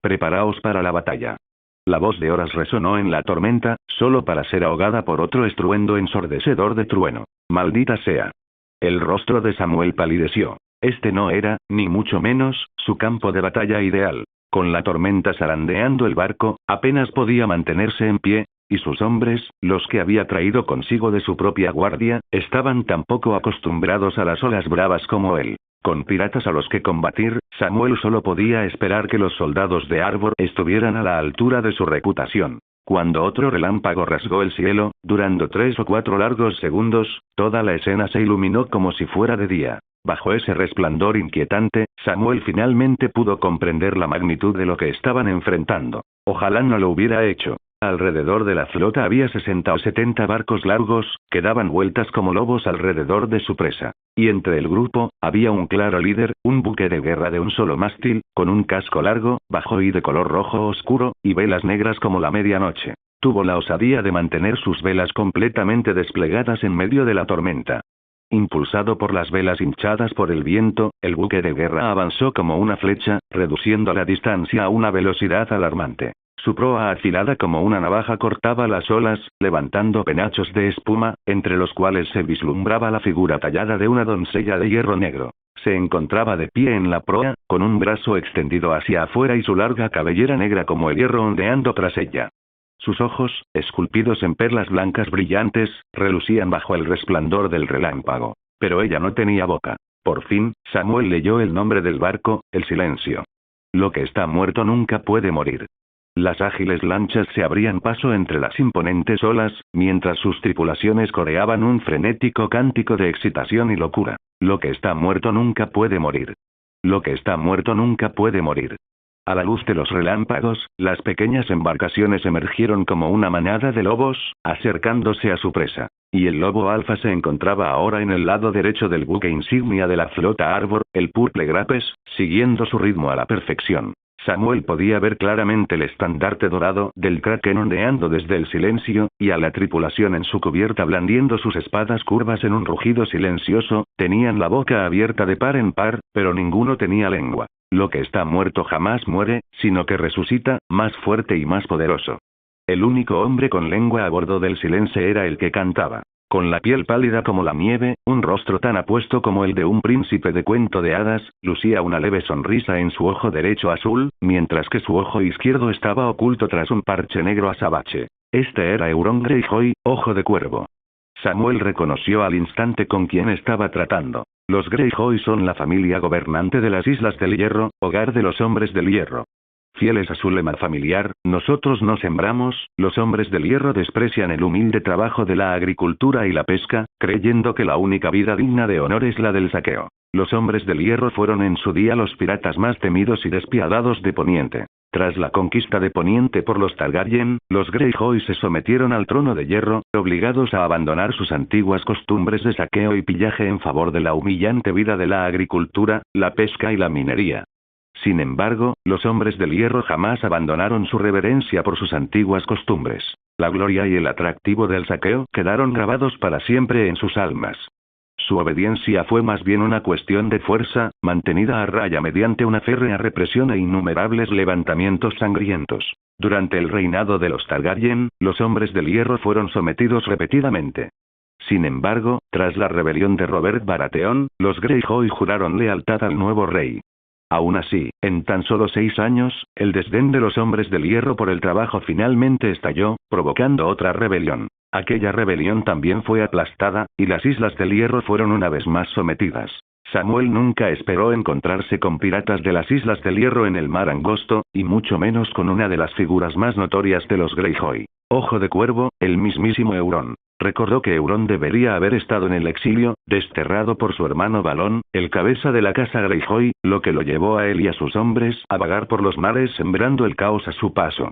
Preparaos para la batalla. La voz de Horas resonó en la tormenta, solo para ser ahogada por otro estruendo ensordecedor de trueno. Maldita sea. El rostro de Samuel palideció. Este no era, ni mucho menos, su campo de batalla ideal. Con la tormenta zarandeando el barco, apenas podía mantenerse en pie, y sus hombres, los que había traído consigo de su propia guardia, estaban tan poco acostumbrados a las olas bravas como él. Con piratas a los que combatir, Samuel solo podía esperar que los soldados de Arbor estuvieran a la altura de su reputación. Cuando otro relámpago rasgó el cielo, durando 3 o 4 largos segundos, toda la escena se iluminó como si fuera de día. Bajo ese resplandor inquietante, Samuel finalmente pudo comprender la magnitud de lo que estaban enfrentando. Ojalá no lo hubiera hecho. Alrededor de la flota había 60 o 70 barcos largos, que daban vueltas como lobos alrededor de su presa. Y entre el grupo, había un claro líder, un buque de guerra de un solo mástil, con un casco largo, bajo y de color rojo oscuro, y velas negras como la medianoche. Tuvo la osadía de mantener sus velas completamente desplegadas en medio de la tormenta. Impulsado por las velas hinchadas por el viento, el buque de guerra avanzó como una flecha, reduciendo la distancia a una velocidad alarmante. Su proa afilada como una navaja cortaba las olas, levantando penachos de espuma, entre los cuales se vislumbraba la figura tallada de una doncella de hierro negro. Se encontraba de pie en la proa, con un brazo extendido hacia afuera y su larga cabellera negra como el hierro ondeando tras ella. Sus ojos, esculpidos en perlas blancas brillantes, relucían bajo el resplandor del relámpago. Pero ella no tenía boca. Por fin, Samuel leyó el nombre del barco, el Silencio. Lo que está muerto nunca puede morir. Las ágiles lanchas se abrían paso entre las imponentes olas, mientras sus tripulaciones coreaban un frenético cántico de excitación y locura. Lo que está muerto nunca puede morir. Lo que está muerto nunca puede morir. A la luz de los relámpagos, las pequeñas embarcaciones emergieron como una manada de lobos, acercándose a su presa. Y el lobo alfa se encontraba ahora en el lado derecho del buque insignia de la flota Arbor, el Purple Grapes, siguiendo su ritmo a la perfección. Samuel podía ver claramente el estandarte dorado del Kraken ondeando desde el Silencio, y a la tripulación en su cubierta blandiendo sus espadas curvas en un rugido silencioso. Tenían la boca abierta de par en par, pero ninguno tenía lengua. Lo que está muerto jamás muere, sino que resucita, más fuerte y más poderoso. El único hombre con lengua a bordo del Silence era el que cantaba. Con la piel pálida como la nieve, un rostro tan apuesto como el de un príncipe de cuento de hadas, lucía una leve sonrisa en su ojo derecho azul, mientras que su ojo izquierdo estaba oculto tras un parche negro azabache. Este era Euron Greyjoy, Ojo de Cuervo. Samuel reconoció al instante con quién estaba tratando. Los Greyjoy son la familia gobernante de las Islas del Hierro, hogar de los Hombres del Hierro. Fieles a su lema familiar, nosotros no sembramos, los hombres del hierro desprecian el humilde trabajo de la agricultura y la pesca, creyendo que la única vida digna de honor es la del saqueo. Los hombres del hierro fueron en su día los piratas más temidos y despiadados de Poniente. Tras la conquista de Poniente por los Targaryen, los Greyjoy se sometieron al trono de hierro, obligados a abandonar sus antiguas costumbres de saqueo y pillaje en favor de la humillante vida de la agricultura, la pesca y la minería. Sin embargo, los hombres del hierro jamás abandonaron su reverencia por sus antiguas costumbres. La gloria y el atractivo del saqueo quedaron grabados para siempre en sus almas. Su obediencia fue más bien una cuestión de fuerza, mantenida a raya mediante una férrea represión e innumerables levantamientos sangrientos. Durante el reinado de los Targaryen, los hombres del hierro fueron sometidos repetidamente. Sin embargo, tras la rebelión de Robert Baratheon, los Greyjoy juraron lealtad al nuevo rey. Aún así, en tan solo 6 años, el desdén de los hombres del hierro por el trabajo finalmente estalló, provocando otra rebelión. Aquella rebelión también fue aplastada, y las Islas del Hierro fueron una vez más sometidas. Samuel nunca esperó encontrarse con piratas de las Islas del Hierro en el mar angosto, y mucho menos con una de las figuras más notorias de los Greyjoy. Ojo de Cuervo, el mismísimo Euron. Recordó que Euron debería haber estado en el exilio, desterrado por su hermano Balón, el cabeza de la casa Greyjoy, lo que lo llevó a él y a sus hombres a vagar por los mares sembrando el caos a su paso.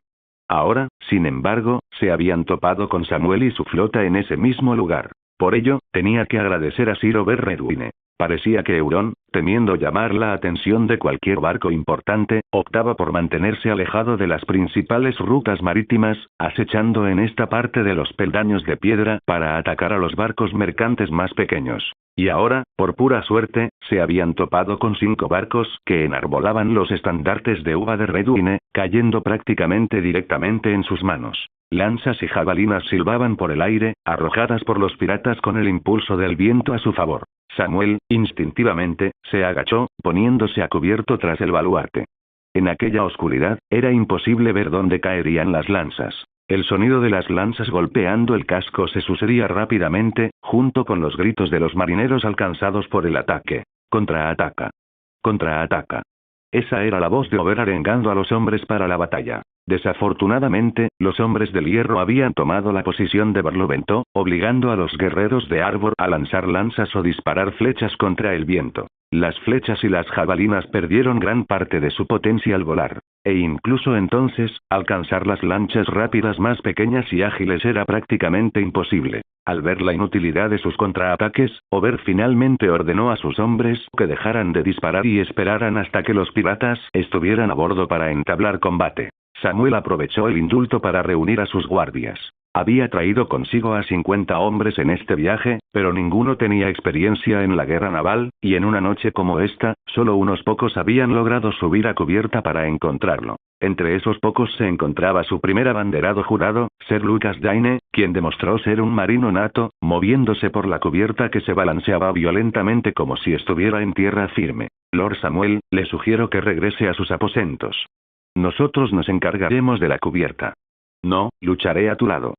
Ahora, sin embargo, se habían topado con Samuel y su flota en ese mismo lugar. Por ello, tenía que agradecer a Sir Oberyn Redwyne. Parecía que Euron, temiendo llamar la atención de cualquier barco importante, optaba por mantenerse alejado de las principales rutas marítimas, acechando en esta parte de los peldaños de piedra para atacar a los barcos mercantes más pequeños. Y ahora, por pura suerte, se habían topado con 5 barcos que enarbolaban los estandartes de uva de Redwyne, cayendo prácticamente directamente en sus manos. Lanzas y jabalinas silbaban por el aire, arrojadas por los piratas con el impulso del viento a su favor. Samuel, instintivamente, se agachó, poniéndose a cubierto tras el baluarte. En aquella oscuridad, era imposible ver dónde caerían las lanzas. El sonido de las lanzas golpeando el casco se sucedía rápidamente, junto con los gritos de los marineros alcanzados por el ataque. Contraataca. Contraataca. Esa era la voz de Oberyn arengando a los hombres para la batalla. Desafortunadamente, los hombres del hierro habían tomado la posición de Barlovento, obligando a los guerreros de Arbor a lanzar lanzas o disparar flechas contra el viento. Las flechas y las jabalinas perdieron gran parte de su potencia al volar. E incluso entonces, alcanzar las lanchas rápidas más pequeñas y ágiles era prácticamente imposible. Al ver la inutilidad de sus contraataques, Oberyn finalmente ordenó a sus hombres que dejaran de disparar y esperaran hasta que los piratas estuvieran a bordo para entablar combate. Samuel aprovechó el indulto para reunir a sus guardias. Había traído consigo a 50 hombres en este viaje, pero ninguno tenía experiencia en la guerra naval, y en una noche como esta, solo unos pocos habían logrado subir a cubierta para encontrarlo. Entre esos pocos se encontraba su primer abanderado jurado, Sir Lucas Dane, quien demostró ser un marino nato, moviéndose por la cubierta que se balanceaba violentamente como si estuviera en tierra firme. Lord Samuel, le sugiero que regrese a sus aposentos. Nosotros nos encargaremos de la cubierta. No, lucharé a tu lado.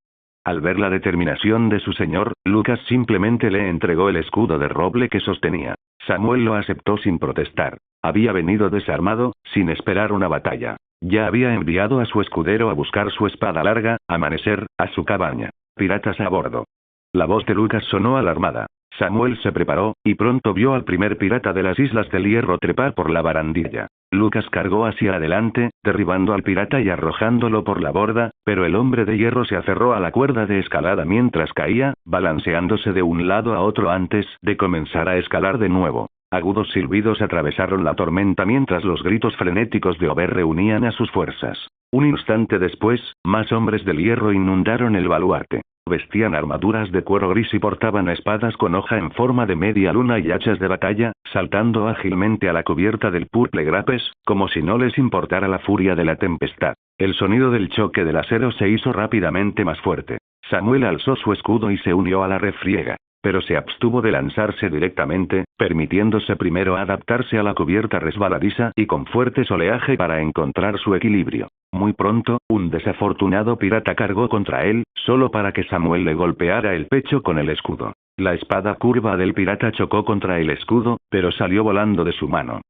Al ver la determinación de su señor, Lucas simplemente le entregó el escudo de roble que sostenía. Samuel lo aceptó sin protestar. Había venido desarmado, sin esperar una batalla. Ya había enviado a su escudero a buscar su espada larga, Amanecer, a su cabaña. Piratas a bordo. La voz de Lucas sonó alarmada. Samuel se preparó, y pronto vio al primer pirata de las Islas del Hierro trepar por la barandilla. Lucas cargó hacia adelante, derribando al pirata y arrojándolo por la borda, pero el hombre de hierro se aferró a la cuerda de escalada mientras caía, balanceándose de un lado a otro antes de comenzar a escalar de nuevo. Agudos silbidos atravesaron la tormenta mientras los gritos frenéticos de Ober reunían a sus fuerzas. Un instante después, más hombres del hierro inundaron el baluarte. Vestían armaduras de cuero gris y portaban espadas con hoja en forma de media luna y hachas de batalla, saltando ágilmente a la cubierta del Purple Grapes, como si no les importara la furia de la tempestad. El sonido del choque del acero se hizo rápidamente más fuerte. Samuel alzó su escudo y se unió a la refriega. Pero se abstuvo de lanzarse directamente, permitiéndose primero adaptarse a la cubierta resbaladiza y con fuerte oleaje para encontrar su equilibrio. Muy pronto, un desafortunado pirata cargó contra él, solo para que Samuel le golpeara el pecho con el escudo. La espada curva del pirata chocó contra el escudo, pero salió volando de su mano.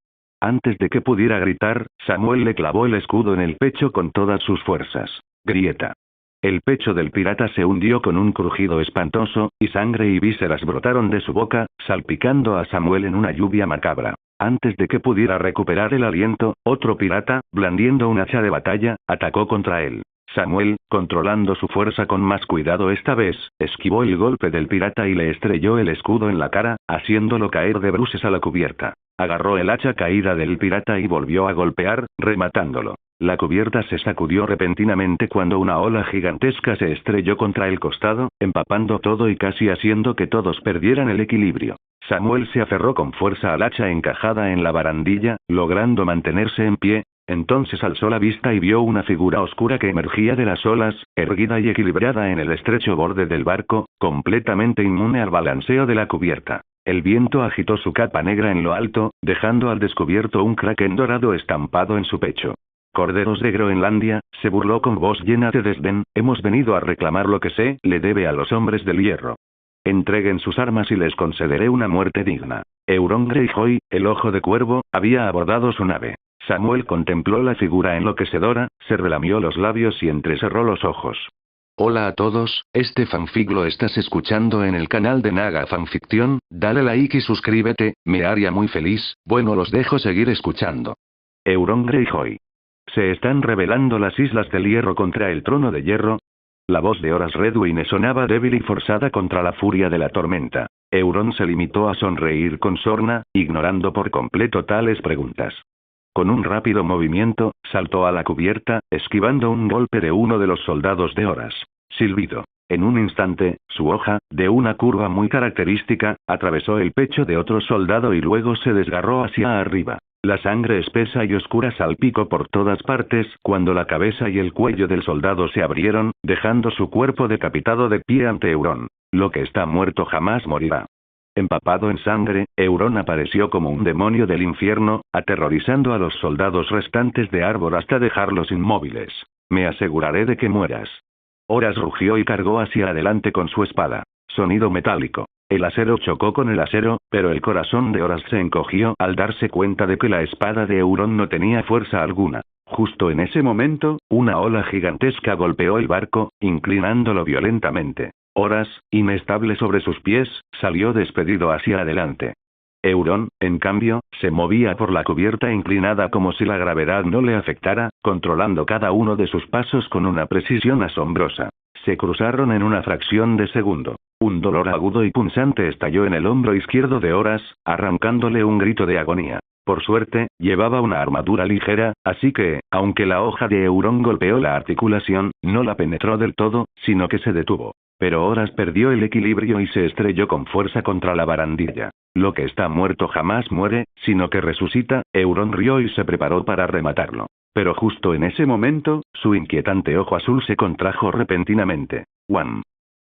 Antes de que pudiera gritar, Samuel le clavó el escudo en el pecho con todas sus fuerzas. Grieta. El pecho del pirata se hundió con un crujido espantoso, y sangre y vísceras brotaron de su boca, salpicando a Samuel en una lluvia macabra. Antes de que pudiera recuperar el aliento, otro pirata, blandiendo un hacha de batalla, atacó contra él. Samuel, controlando su fuerza con más cuidado esta vez, esquivó el golpe del pirata y le estrelló el escudo en la cara, haciéndolo caer de bruces a la cubierta. Agarró el hacha caída del pirata y volvió a golpear, rematándolo. La cubierta se sacudió repentinamente cuando una ola gigantesca se estrelló contra el costado, empapando todo y casi haciendo que todos perdieran el equilibrio. Samuel se aferró con fuerza al hacha encajada en la barandilla, logrando mantenerse en pie. Entonces alzó la vista y vio una figura oscura que emergía de las olas, erguida y equilibrada en el estrecho borde del barco, completamente inmune al balanceo de la cubierta. El viento agitó su capa negra en lo alto, dejando al descubierto un kraken dorado estampado en su pecho. Corderos de Groenlandia, se burló con voz llena de desdén, hemos venido a reclamar lo que se le debe a los hombres del hierro. Entreguen sus armas y les concederé una muerte digna. Euron Greyjoy, el ojo de cuervo, había abordado su nave. Samuel contempló la figura enloquecedora, se relamió los labios y entrecerró los ojos. Hola a todos, este fanfic lo estás escuchando en el canal de Naga Fanfiction, dale like y suscríbete, me haría muy feliz, bueno los dejo seguir escuchando. Euron Greyjoy. ¿Se están rebelando las Islas del Hierro contra el Trono de Hierro? La voz de Horas Redwine sonaba débil y forzada contra la furia de la tormenta. Euron se limitó a sonreír con sorna, ignorando por completo tales preguntas. Con un rápido movimiento, saltó a la cubierta, esquivando un golpe de uno de los soldados de Horas. Silbido. En un instante, su hoja, de una curva muy característica, atravesó el pecho de otro soldado y luego se desgarró hacia arriba. La sangre espesa y oscura salpicó por todas partes cuando la cabeza y el cuello del soldado se abrieron, dejando su cuerpo decapitado de pie ante Euron. Lo que está muerto jamás morirá. Empapado en sangre, Euron apareció como un demonio del infierno, aterrorizando a los soldados restantes de Arbor hasta dejarlos inmóviles. Me aseguraré de que mueras. Horas rugió y cargó hacia adelante con su espada. Sonido metálico. El acero chocó con el acero, pero el corazón de Horas se encogió al darse cuenta de que la espada de Euron no tenía fuerza alguna. Justo en ese momento, una ola gigantesca golpeó el barco, inclinándolo violentamente. Horas, inestable sobre sus pies, salió despedido hacia adelante. Euron, en cambio, se movía por la cubierta inclinada como si la gravedad no le afectara, controlando cada uno de sus pasos con una precisión asombrosa. Se cruzaron en una fracción de segundo. Un dolor agudo y punzante estalló en el hombro izquierdo de Horas, arrancándole un grito de agonía. Por suerte, llevaba una armadura ligera, así que, aunque la hoja de Euron golpeó la articulación, no la penetró del todo, sino que se detuvo. Pero Horas perdió el equilibrio y se estrelló con fuerza contra la barandilla. Lo que está muerto jamás muere, sino que resucita. Euron rió y se preparó para rematarlo. Pero justo en ese momento, su inquietante ojo azul se contrajo repentinamente. ¡Wam!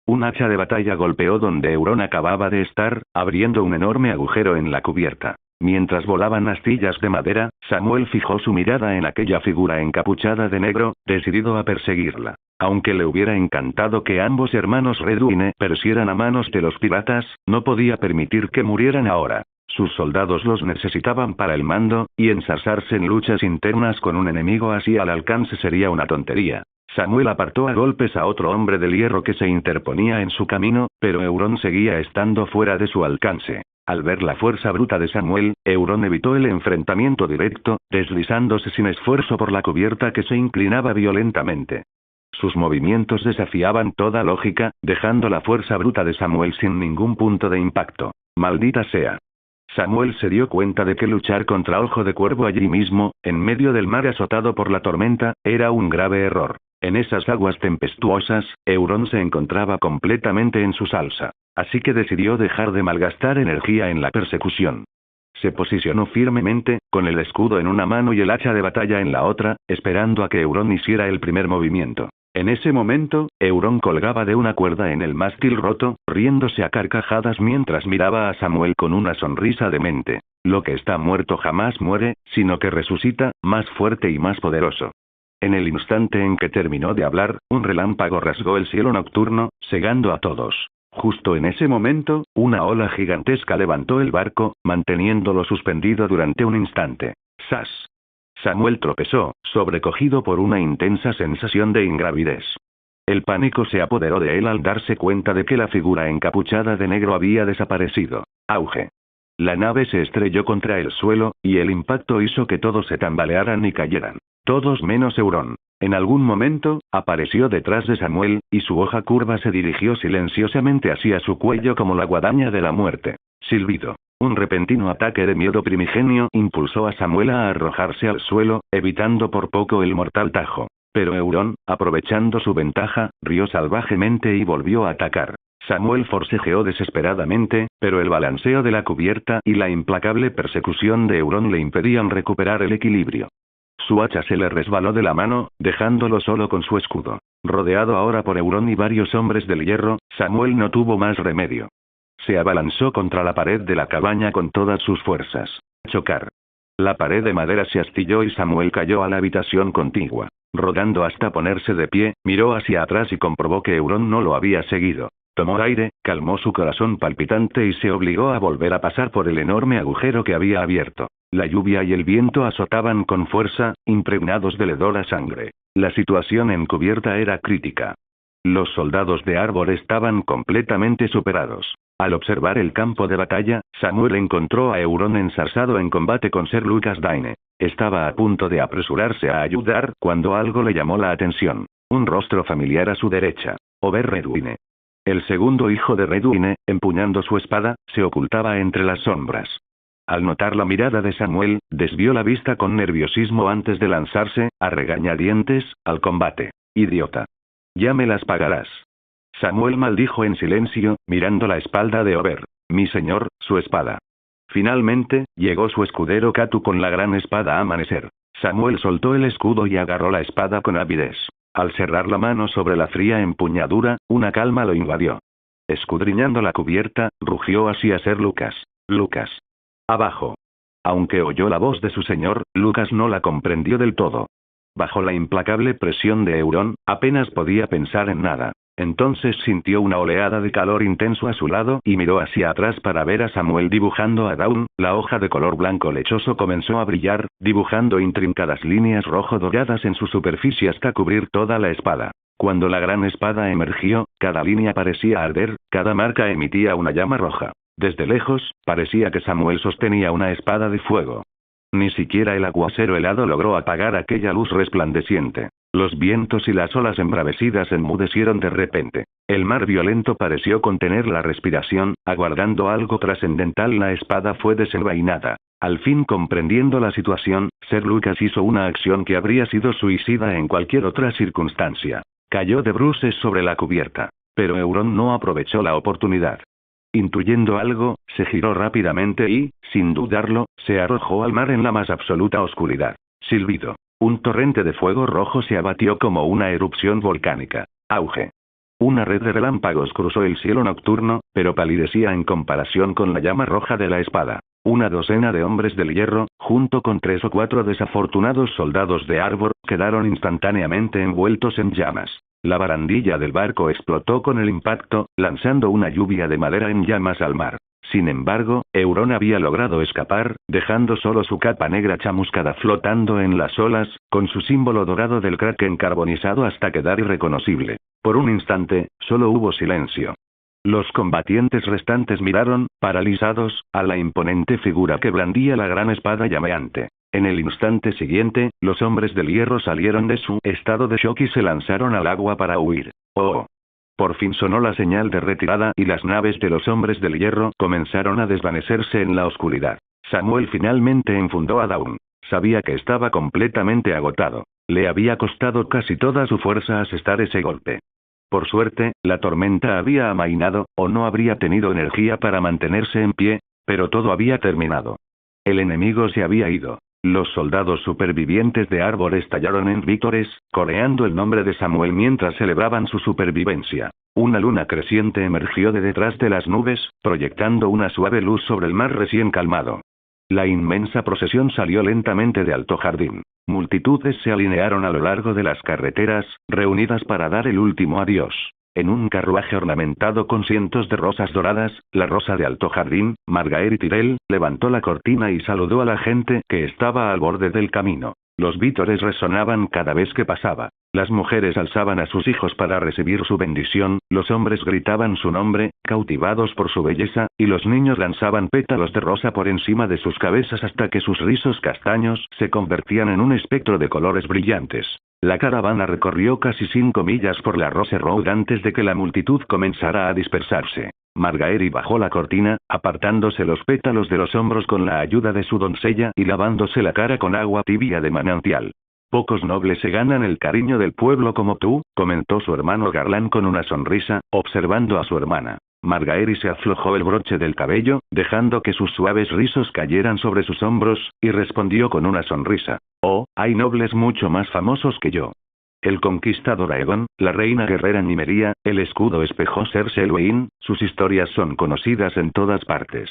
Un hacha de batalla golpeó donde Euron acababa de estar, abriendo un enorme agujero en la cubierta. Mientras volaban astillas de madera, Samuel fijó su mirada en aquella figura encapuchada de negro, decidido a perseguirla. Aunque le hubiera encantado que ambos hermanos Redwine perecieran a manos de los piratas, no podía permitir que murieran ahora. Sus soldados los necesitaban para el mando, y ensarzarse en luchas internas con un enemigo así al alcance sería una tontería. Samuel apartó a golpes a otro hombre del hierro que se interponía en su camino, pero Euron seguía estando fuera de su alcance. Al ver la fuerza bruta de Samuel, Euron evitó el enfrentamiento directo, deslizándose sin esfuerzo por la cubierta que se inclinaba violentamente. Sus movimientos desafiaban toda lógica, dejando la fuerza bruta de Samuel sin ningún punto de impacto. ¡Maldita sea! Samuel se dio cuenta de que luchar contra Ojo de Cuervo allí mismo, en medio del mar azotado por la tormenta, era un grave error. En esas aguas tempestuosas, Euron se encontraba completamente en su salsa. Así que decidió dejar de malgastar energía en la persecución. Se posicionó firmemente, con el escudo en una mano y el hacha de batalla en la otra, esperando a que Euron hiciera el primer movimiento. En ese momento, Euron colgaba de una cuerda en el mástil roto, riéndose a carcajadas mientras miraba a Samuel con una sonrisa demente. Lo que está muerto jamás muere, sino que resucita, más fuerte y más poderoso. En el instante en que terminó de hablar, un relámpago rasgó el cielo nocturno, cegando a todos. Justo en ese momento, una ola gigantesca levantó el barco, manteniéndolo suspendido durante un instante. ¡Sas! Samuel tropezó, sobrecogido por una intensa sensación de ingravidez. El pánico se apoderó de él al darse cuenta de que la figura encapuchada de negro había desaparecido. ¡Auge! La nave se estrelló contra el suelo, y el impacto hizo que todos se tambalearan y cayeran. Todos menos Euron. En algún momento, apareció detrás de Samuel, y su hoja curva se dirigió silenciosamente hacia su cuello como la guadaña de la muerte. Silbido. Un repentino ataque de miedo primigenio impulsó a Samuel a arrojarse al suelo, evitando por poco el mortal tajo. Pero Euron, aprovechando su ventaja, rió salvajemente y volvió a atacar. Samuel forcejeó desesperadamente, pero el balanceo de la cubierta y la implacable persecución de Euron le impedían recuperar el equilibrio. Su hacha se le resbaló de la mano, dejándolo solo con su escudo. Rodeado ahora por Euron y varios hombres del hierro, Samuel no tuvo más remedio. Se abalanzó contra la pared de la cabaña con todas sus fuerzas. Chocar. La pared de madera se astilló y Samuel cayó a la habitación contigua. Rodando hasta ponerse de pie, miró hacia atrás y comprobó que Euron no lo había seguido. Tomó aire, calmó su corazón palpitante y se obligó a volver a pasar por el enorme agujero que había abierto. La lluvia y el viento azotaban con fuerza, impregnados de hedor a sangre. La situación encubierta era crítica. Los soldados de Arbor estaban completamente superados. Al observar el campo de batalla, Samuel encontró a Euron ensarzado en combate con Ser Lucas Dine. Estaba a punto de apresurarse a ayudar cuando algo le llamó la atención. Un rostro familiar a su derecha. Oberyn Redwine. El segundo hijo de Redwine, empuñando su espada, se ocultaba entre las sombras. Al notar la mirada de Samuel, desvió la vista con nerviosismo antes de lanzarse, a regañadientes, al combate. ¡Idiota! Ya me las pagarás. Samuel maldijo en silencio, mirando la espalda de Oberyn. Mi señor, su espada. Finalmente, llegó su escudero Catu con la gran espada Amanecer. Samuel soltó el escudo y agarró la espada con avidez. Al cerrar la mano sobre la fría empuñadura, una calma lo invadió. Escudriñando la cubierta, rugió hacia Ser Lucas. Lucas. Abajo. Aunque oyó la voz de su señor, Lucas no la comprendió del todo. Bajo la implacable presión de Euron, apenas podía pensar en nada. Entonces sintió una oleada de calor intenso a su lado y miró hacia atrás para ver a Samuel dibujando a Dawn. La hoja de color blanco lechoso comenzó a brillar, dibujando intrincadas líneas rojo-doradas en su superficie hasta cubrir toda la espada. Cuando la gran espada emergió, cada línea parecía arder, cada marca emitía una llama roja. Desde lejos, parecía que Samuel sostenía una espada de fuego. Ni siquiera el aguacero helado logró apagar aquella luz resplandeciente. Los vientos y las olas embravecidas enmudecieron de repente. El mar violento pareció contener la respiración, aguardando algo trascendental. La espada fue desenvainada. Al fin comprendiendo la situación, Ser Lucas hizo una acción que habría sido suicida en cualquier otra circunstancia. Cayó de bruces sobre la cubierta. Pero Euron no aprovechó la oportunidad. Intuyendo algo, se giró rápidamente y, sin dudarlo, se arrojó al mar en la más absoluta oscuridad. Silbido. Un torrente de fuego rojo se abatió como una erupción volcánica. Auge. Una red de relámpagos cruzó el cielo nocturno, pero palidecía en comparación con la llama roja de la espada. Una docena de hombres del hierro, junto con 3 o 4 desafortunados soldados de Arbor, quedaron instantáneamente envueltos en llamas. La barandilla del barco explotó con el impacto, lanzando una lluvia de madera en llamas al mar. Sin embargo, Euron había logrado escapar, dejando solo su capa negra chamuscada flotando en las olas, con su símbolo dorado del kraken carbonizado hasta quedar irreconocible. Por un instante, solo hubo silencio. Los combatientes restantes miraron, paralizados, a la imponente figura que blandía la gran espada llameante. En el instante siguiente, los hombres del hierro salieron de su estado de shock y se lanzaron al agua para huir. ¡Oh! Por fin sonó la señal de retirada y las naves de los hombres del hierro comenzaron a desvanecerse en la oscuridad. Samuel finalmente enfundó a Dawn. Sabía que estaba completamente agotado. Le había costado casi toda su fuerza asestar ese golpe. Por suerte, la tormenta había amainado, o no habría tenido energía para mantenerse en pie, pero todo había terminado. El enemigo se había ido. Los soldados supervivientes de Arbor estallaron en vítores, coreando el nombre de Samuel mientras celebraban su supervivencia. Una luna creciente emergió de detrás de las nubes, proyectando una suave luz sobre el mar recién calmado. La inmensa procesión salió lentamente de Alto Jardín. Multitudes se alinearon a lo largo de las carreteras, reunidas para dar el último adiós. En un carruaje ornamentado con cientos de rosas doradas, la rosa de Alto Jardín, Margaery Tyrell, levantó la cortina y saludó a la gente que estaba al borde del camino. Los vítores resonaban cada vez que pasaba. Las mujeres alzaban a sus hijos para recibir su bendición, los hombres gritaban su nombre, cautivados por su belleza, y los niños lanzaban pétalos de rosa por encima de sus cabezas hasta que sus rizos castaños se convertían en un espectro de colores brillantes. La caravana recorrió casi 5 millas por la Rose Road antes de que la multitud comenzara a dispersarse. Margaery bajó la cortina, apartándose los pétalos de los hombros con la ayuda de su doncella y lavándose la cara con agua tibia de manantial. Pocos nobles se ganan el cariño del pueblo como tú, comentó su hermano Garland con una sonrisa, observando a su hermana. Margaery se aflojó el broche del cabello, dejando que sus suaves rizos cayeran sobre sus hombros, y respondió con una sonrisa. Oh, hay nobles mucho más famosos que yo. El conquistador Aegon, la reina guerrera Nymeria, el escudo espejo Cersei Luwin, sus historias son conocidas en todas partes.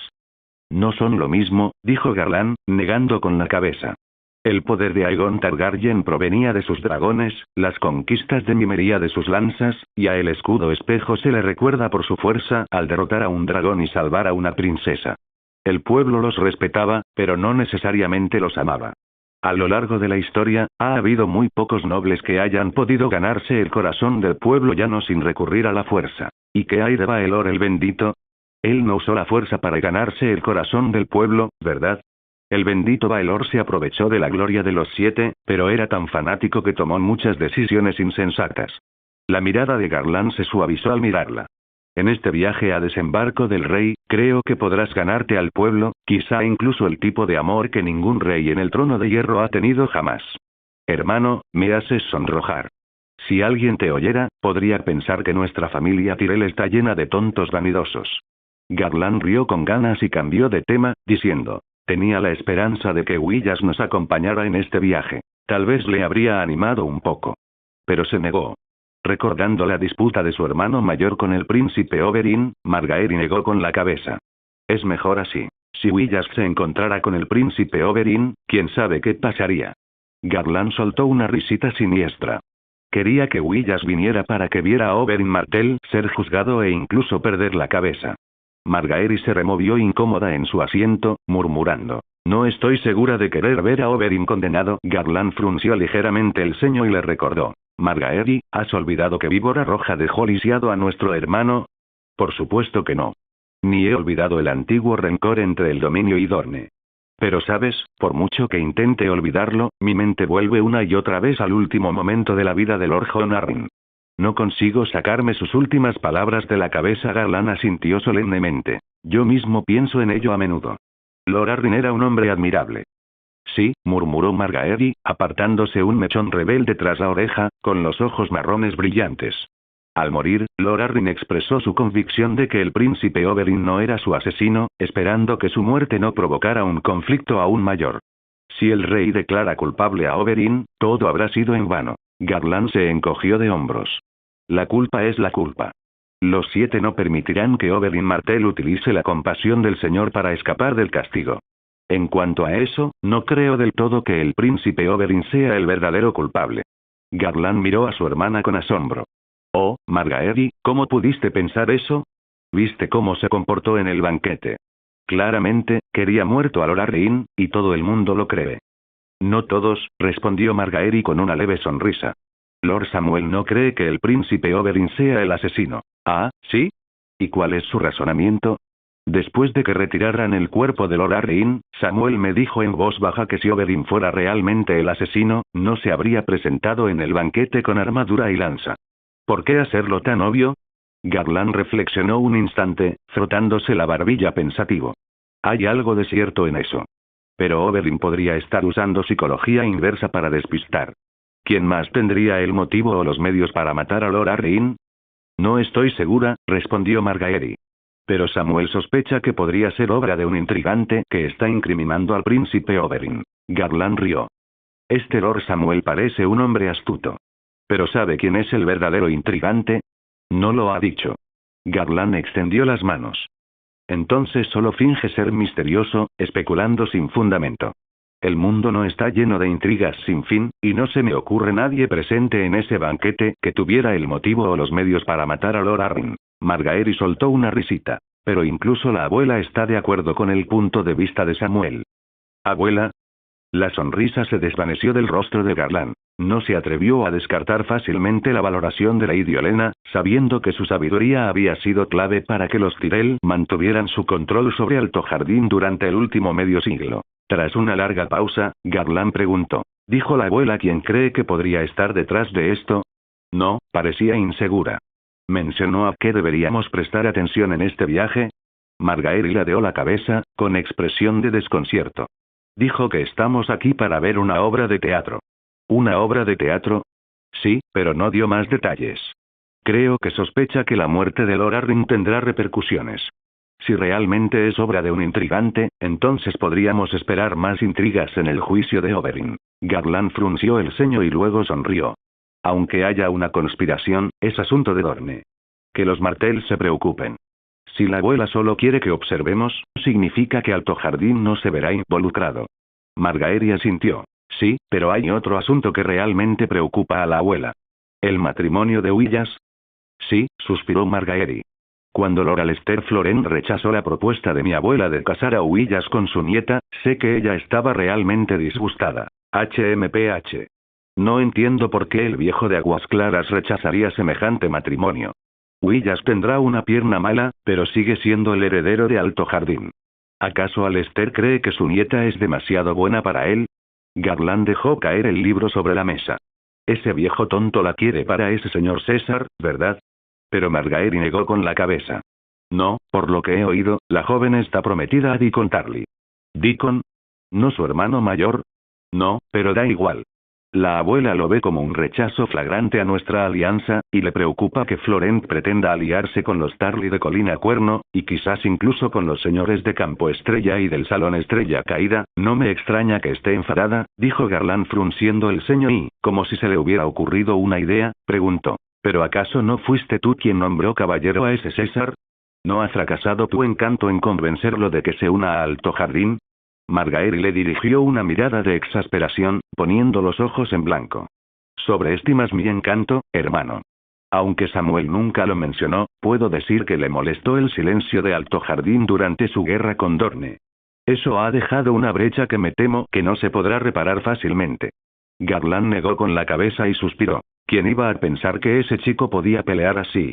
No son lo mismo, dijo Garland, negando con la cabeza. El poder de Aegon Targaryen provenía de sus dragones, las conquistas de Nymeria de sus lanzas, y a el escudo espejo se le recuerda por su fuerza al derrotar a un dragón y salvar a una princesa. El pueblo los respetaba, pero no necesariamente los amaba. A lo largo de la historia, ha habido muy pocos nobles que hayan podido ganarse el corazón del pueblo llano sin recurrir a la fuerza. ¿Y qué hay de Baelor el bendito? Él no usó la fuerza para ganarse el corazón del pueblo, ¿verdad? El bendito Baelor se aprovechó de la gloria de los 7, pero era tan fanático que tomó muchas decisiones insensatas. La mirada de Garland se suavizó al mirarla. En este viaje a desembarco del rey, creo que podrás ganarte al pueblo, quizá incluso el tipo de amor que ningún rey en el trono de hierro ha tenido jamás. Hermano, me haces sonrojar. Si alguien te oyera, podría pensar que nuestra familia Tyrell está llena de tontos vanidosos. Garland rió con ganas y cambió de tema, diciendo, tenía la esperanza de que Willas nos acompañara en este viaje. Tal vez le habría animado un poco. Pero se negó. Recordando la disputa de su hermano mayor con el príncipe Oberyn, Margaery negó con la cabeza. Es mejor así. Si Willas se encontrara con el príncipe Oberyn, quién sabe qué pasaría. Garland soltó una risita siniestra. Quería que Willas viniera para que viera a Oberyn Martell ser juzgado e incluso perder la cabeza. Margaery se removió incómoda en su asiento, murmurando. No estoy segura de querer ver a Oberyn condenado. Garland frunció ligeramente el ceño y le recordó. Margaery, ¿has olvidado que Víbora Roja dejó lisiado a nuestro hermano? Por supuesto que no. Ni he olvidado el antiguo rencor entre el dominio y Dorne. Pero sabes, por mucho que intente olvidarlo, mi mente vuelve una y otra vez al último momento de la vida de Lord Jon Arryn. No consigo sacarme sus últimas palabras de la cabeza. Garland asintió solemnemente. Yo mismo pienso en ello a menudo. Lord Arryn era un hombre admirable. Sí, murmuró Margaery, apartándose un mechón rebelde tras la oreja, con los ojos marrones brillantes. Al morir, Lord Arryn expresó su convicción de que el príncipe Oberyn no era su asesino, esperando que su muerte no provocara un conflicto aún mayor. Si el rey declara culpable a Oberyn, todo habrá sido en vano. Garland se encogió de hombros. La culpa es la culpa. Los 7 no permitirán que Oberyn Martell utilice la compasión del Señor para escapar del castigo. En cuanto a eso, no creo del todo que el príncipe Oberyn sea el verdadero culpable. Garland miró a su hermana con asombro. Oh, Margaery, ¿cómo pudiste pensar eso? ¿Viste cómo se comportó en el banquete? Claramente, quería muerto a Lord Arryn, y todo el mundo lo cree. No todos, respondió Margaery con una leve sonrisa. Lord Samuel no cree que el príncipe Oberyn sea el asesino. Ah, ¿sí? ¿Y cuál es su razonamiento? Después de que retiraran el cuerpo de Lord Arryn, Samuel me dijo en voz baja que si Oberyn fuera realmente el asesino, no se habría presentado en el banquete con armadura y lanza. ¿Por qué hacerlo tan obvio? Garland reflexionó un instante, frotándose la barbilla pensativo. Hay algo de cierto en eso. Pero Oberyn podría estar usando psicología inversa para despistar. ¿Quién más tendría el motivo o los medios para matar a Lord Arryn? No estoy segura, respondió Margaery. Pero Samuel sospecha que podría ser obra de un intrigante que está incriminando al príncipe Oberyn. Garland rió. Este Lord Samuel parece un hombre astuto. ¿Pero sabe quién es el verdadero intrigante? No lo ha dicho. Garland extendió las manos. Entonces solo finge ser misterioso, especulando sin fundamento. El mundo no está lleno de intrigas sin fin, y no se me ocurre nadie presente en ese banquete que tuviera el motivo o los medios para matar a Lord Arryn. Margaery soltó una risita. Pero incluso la abuela está de acuerdo con el punto de vista de Samuel. ¿Abuela? La sonrisa se desvaneció del rostro de Garland. No se atrevió a descartar fácilmente la valoración de Lady Olenna, sabiendo que su sabiduría había sido clave para que los Tyrell mantuvieran su control sobre Alto Jardín durante el último medio siglo. Tras una larga pausa, Garland preguntó. ¿Dijo la abuela quién cree que podría estar detrás de esto? No, parecía insegura. ¿Mencionó a qué deberíamos prestar atención en este viaje? Margaery ladeó la cabeza, con expresión de desconcierto. Dijo que estamos aquí para ver una obra de teatro. ¿Una obra de teatro? Sí, pero no dio más detalles. Creo que sospecha que la muerte de Lord Arryn tendrá repercusiones. Si realmente es obra de un intrigante, entonces podríamos esperar más intrigas en el juicio de Oberyn. Garland frunció el ceño y luego sonrió. Aunque haya una conspiración, es asunto de Dorne. Que los Martell se preocupen. Si la abuela solo quiere que observemos, significa que Alto Jardín no se verá involucrado. Margaery asintió. Sí, pero hay otro asunto que realmente preocupa a la abuela. ¿El matrimonio de Huillas? Sí, suspiró Margaery. Cuando Lord Alester Florent rechazó la propuesta de mi abuela de casar a Huillas con su nieta, sé que ella estaba realmente disgustada. HMPH. No entiendo por qué el viejo de Aguas Claras rechazaría semejante matrimonio. Huillas tendrá una pierna mala, pero sigue siendo el heredero de Alto Jardín. ¿Acaso Alester cree que su nieta es demasiado buena para él? Garland dejó caer el libro sobre la mesa. Ese viejo tonto la quiere para ese señor César, ¿verdad? Pero Margaery negó con la cabeza. No, por lo que he oído, la joven está prometida a Deacon Tarly. ¿Deacon? ¿No su hermano mayor? No, pero da igual. La abuela lo ve como un rechazo flagrante a nuestra alianza, y le preocupa que Florent pretenda aliarse con los Tarly de Colina Cuerno, y quizás incluso con los señores de Campo Estrella y del Salón Estrella Caída. No me extraña que esté enfadada, dijo Garland frunciendo el ceño y, como si se le hubiera ocurrido una idea, preguntó. ¿Pero acaso no fuiste tú quien nombró caballero a ese César? ¿No ha fracasado tu encanto en convencerlo de que se una a Alto Jardín? Margaery le dirigió una mirada de exasperación, poniendo los ojos en blanco. ¿Sobreestimas mi encanto, hermano? Aunque Samuel nunca lo mencionó, puedo decir que le molestó el silencio de Alto Jardín durante su guerra con Dorne. Eso ha dejado una brecha que me temo que no se podrá reparar fácilmente. Garland negó con la cabeza y suspiró. ¿Quién iba a pensar que ese chico podía pelear así?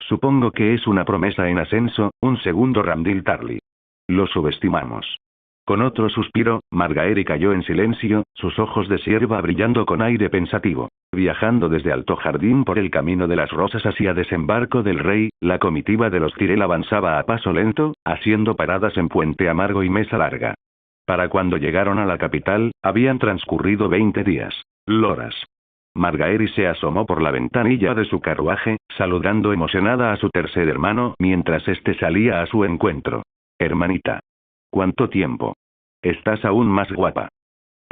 Supongo que es una promesa en ascenso, un segundo Ramdil Tarly. Lo subestimamos. Con otro suspiro, Margaery cayó en silencio, sus ojos de sierva brillando con aire pensativo. Viajando desde Alto Jardín por el camino de las rosas hacia Desembarco del Rey, la comitiva de los Tyrell avanzaba a paso lento, haciendo paradas en Puente Amargo y Mesa Larga. Para cuando llegaron a la capital, habían transcurrido 20 días. Loras. Margaery se asomó por la ventanilla de su carruaje, saludando emocionada a su tercer hermano mientras éste salía a su encuentro. Hermanita. ¿Cuánto tiempo? Estás aún más guapa.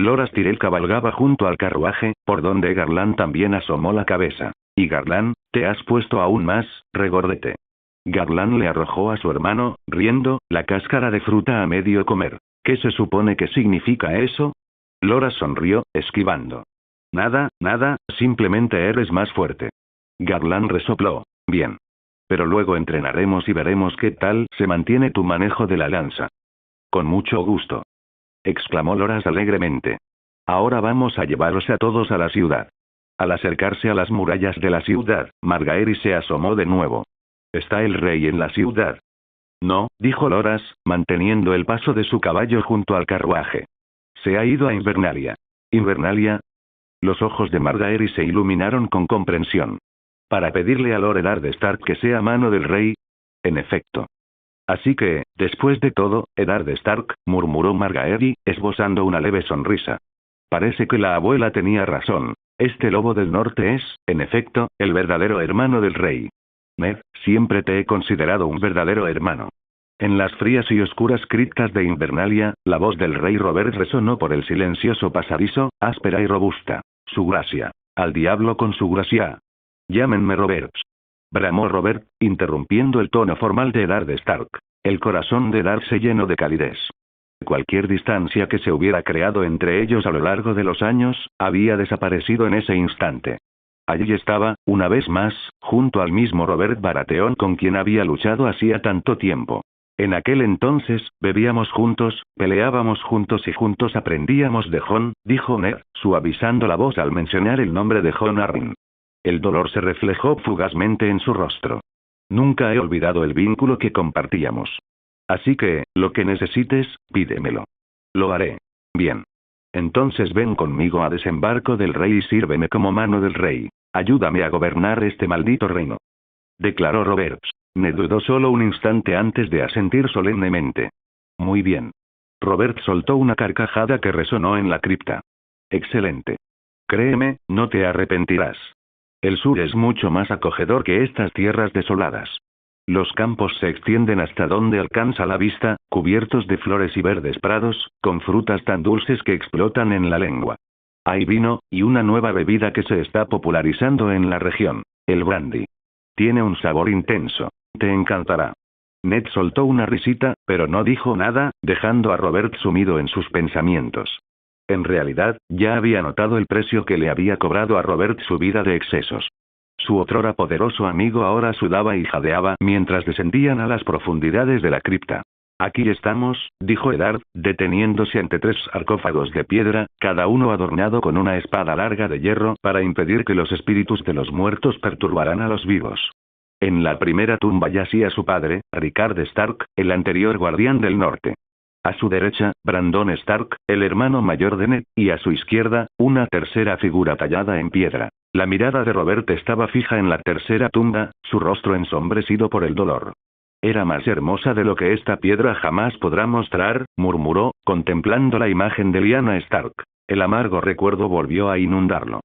Loras Tyrell cabalgaba junto al carruaje, por donde Garland también asomó la cabeza. Y Garland, te has puesto aún más, regordete. Garland le arrojó a su hermano, riendo, la cáscara de fruta a medio comer. ¿Qué se supone que significa eso? Loras sonrió, esquivando. Nada, nada, simplemente eres más fuerte. Garland resopló. Bien. Pero luego entrenaremos y veremos qué tal se mantiene tu manejo de la lanza. Con mucho gusto. Exclamó Loras alegremente. Ahora vamos a llevaros a todos a la ciudad. Al acercarse a las murallas de la ciudad, Margaery se asomó de nuevo. ¿Está el rey en la ciudad? No, dijo Loras, manteniendo el paso de su caballo junto al carruaje. Se ha ido a Invernalia. ¿Invernalia? Los ojos de Margaery se iluminaron con comprensión. ¿Para pedirle a Lord Eddard Stark que sea mano del rey? En efecto. Así que, después de todo, Eddard Stark, murmuró Margaery, esbozando una leve sonrisa. Parece que la abuela tenía razón. Este lobo del norte es, en efecto, el verdadero hermano del rey. Ned, siempre te he considerado un verdadero hermano. En las frías y oscuras criptas de Invernalia, la voz del rey Robert resonó por el silencioso pasadizo, áspera y robusta. Su gracia. Al diablo con su gracia. Llámenme Roberts. Bramó Robert, interrumpiendo el tono formal de Eddard Stark. El corazón de Eddard se llenó de calidez. Cualquier distancia que se hubiera creado entre ellos a lo largo de los años, había desaparecido en ese instante. Allí estaba, una vez más, junto al mismo Robert Baratheon con quien había luchado hacía tanto tiempo. En aquel entonces, bebíamos juntos, peleábamos juntos y juntos aprendíamos de Jon, dijo Ned, suavizando la voz al mencionar el nombre de Jon Arryn. El dolor se reflejó fugazmente en su rostro. Nunca he olvidado el vínculo que compartíamos. Así que, lo que necesites, pídemelo. Lo haré. Bien. Entonces ven conmigo a desembarco del rey y sírveme como mano del rey. Ayúdame a gobernar este maldito reino. Declaró Roberts. Ned dudó solo un instante antes de asentir solemnemente. Muy bien. Robert soltó una carcajada que resonó en la cripta. Excelente. Créeme, no te arrepentirás. El sur es mucho más acogedor que estas tierras desoladas. Los campos se extienden hasta donde alcanza la vista, cubiertos de flores y verdes prados, con frutas tan dulces que explotan en la lengua. Hay vino, y una nueva bebida que se está popularizando en la región, el brandy. Tiene un sabor intenso. Te encantará. Ned soltó una risita, pero no dijo nada, dejando a Robert sumido en sus pensamientos. En realidad, ya había notado el precio que le había cobrado a Robert su vida de excesos. Su otrora poderoso amigo ahora sudaba y jadeaba mientras descendían a las profundidades de la cripta. Aquí estamos, dijo Eddard, deteniéndose ante 3 sarcófagos de piedra, cada uno adornado con una espada larga de hierro para impedir que los espíritus de los muertos perturbaran a los vivos. En la primera tumba yacía su padre, Rickard Stark, el anterior guardián del norte. A su derecha, Brandon Stark, el hermano mayor de Ned, y a su izquierda, una tercera figura tallada en piedra. La mirada de Robert estaba fija en la tercera tumba, su rostro ensombrecido por el dolor. Era más hermosa de lo que esta piedra jamás podrá mostrar, murmuró, contemplando la imagen de Lyanna Stark. El amargo recuerdo volvió a inundarlo.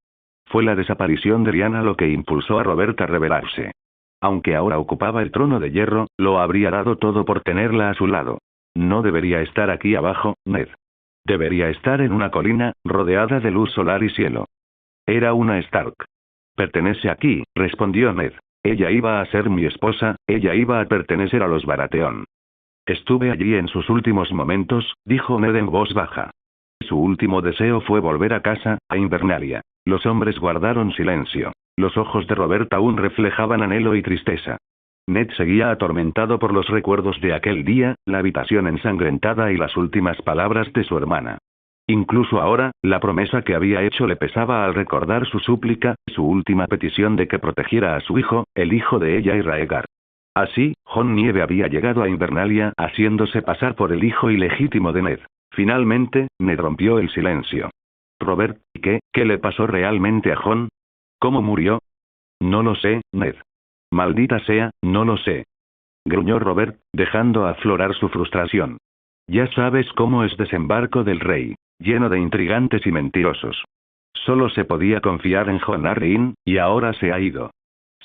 Fue la desaparición de Lyanna lo que impulsó a Robert a rebelarse. Aunque ahora ocupaba el trono de hierro, lo habría dado todo por tenerla a su lado. No debería estar aquí abajo, Ned. Debería estar en una colina, rodeada de luz solar y cielo. Era una Stark. Pertenece aquí, respondió Ned. Ella iba a ser mi esposa, ella iba a pertenecer a los Baratheon. Estuve allí en sus últimos momentos, dijo Ned en voz baja. Su último deseo fue volver a casa, a Invernalia. Los hombres guardaron silencio. Los ojos de Robert aún reflejaban anhelo y tristeza. Ned seguía atormentado por los recuerdos de aquel día, la habitación ensangrentada y las últimas palabras de su hermana. Incluso ahora, la promesa que había hecho le pesaba al recordar su súplica, su última petición de que protegiera a su hijo, el hijo de ella y Rhaegar. Así, Jon Nieve había llegado a Invernalia, haciéndose pasar por el hijo ilegítimo de Ned. Finalmente, Ned rompió el silencio. Robert, ¿qué le pasó realmente a Jon? ¿Cómo murió? No lo sé, Ned. Maldita sea, no lo sé. Gruñó Robert, dejando aflorar su frustración. Ya sabes cómo es desembarco del rey. Lleno de intrigantes y mentirosos. Solo se podía confiar en Jon Arryn, y ahora se ha ido.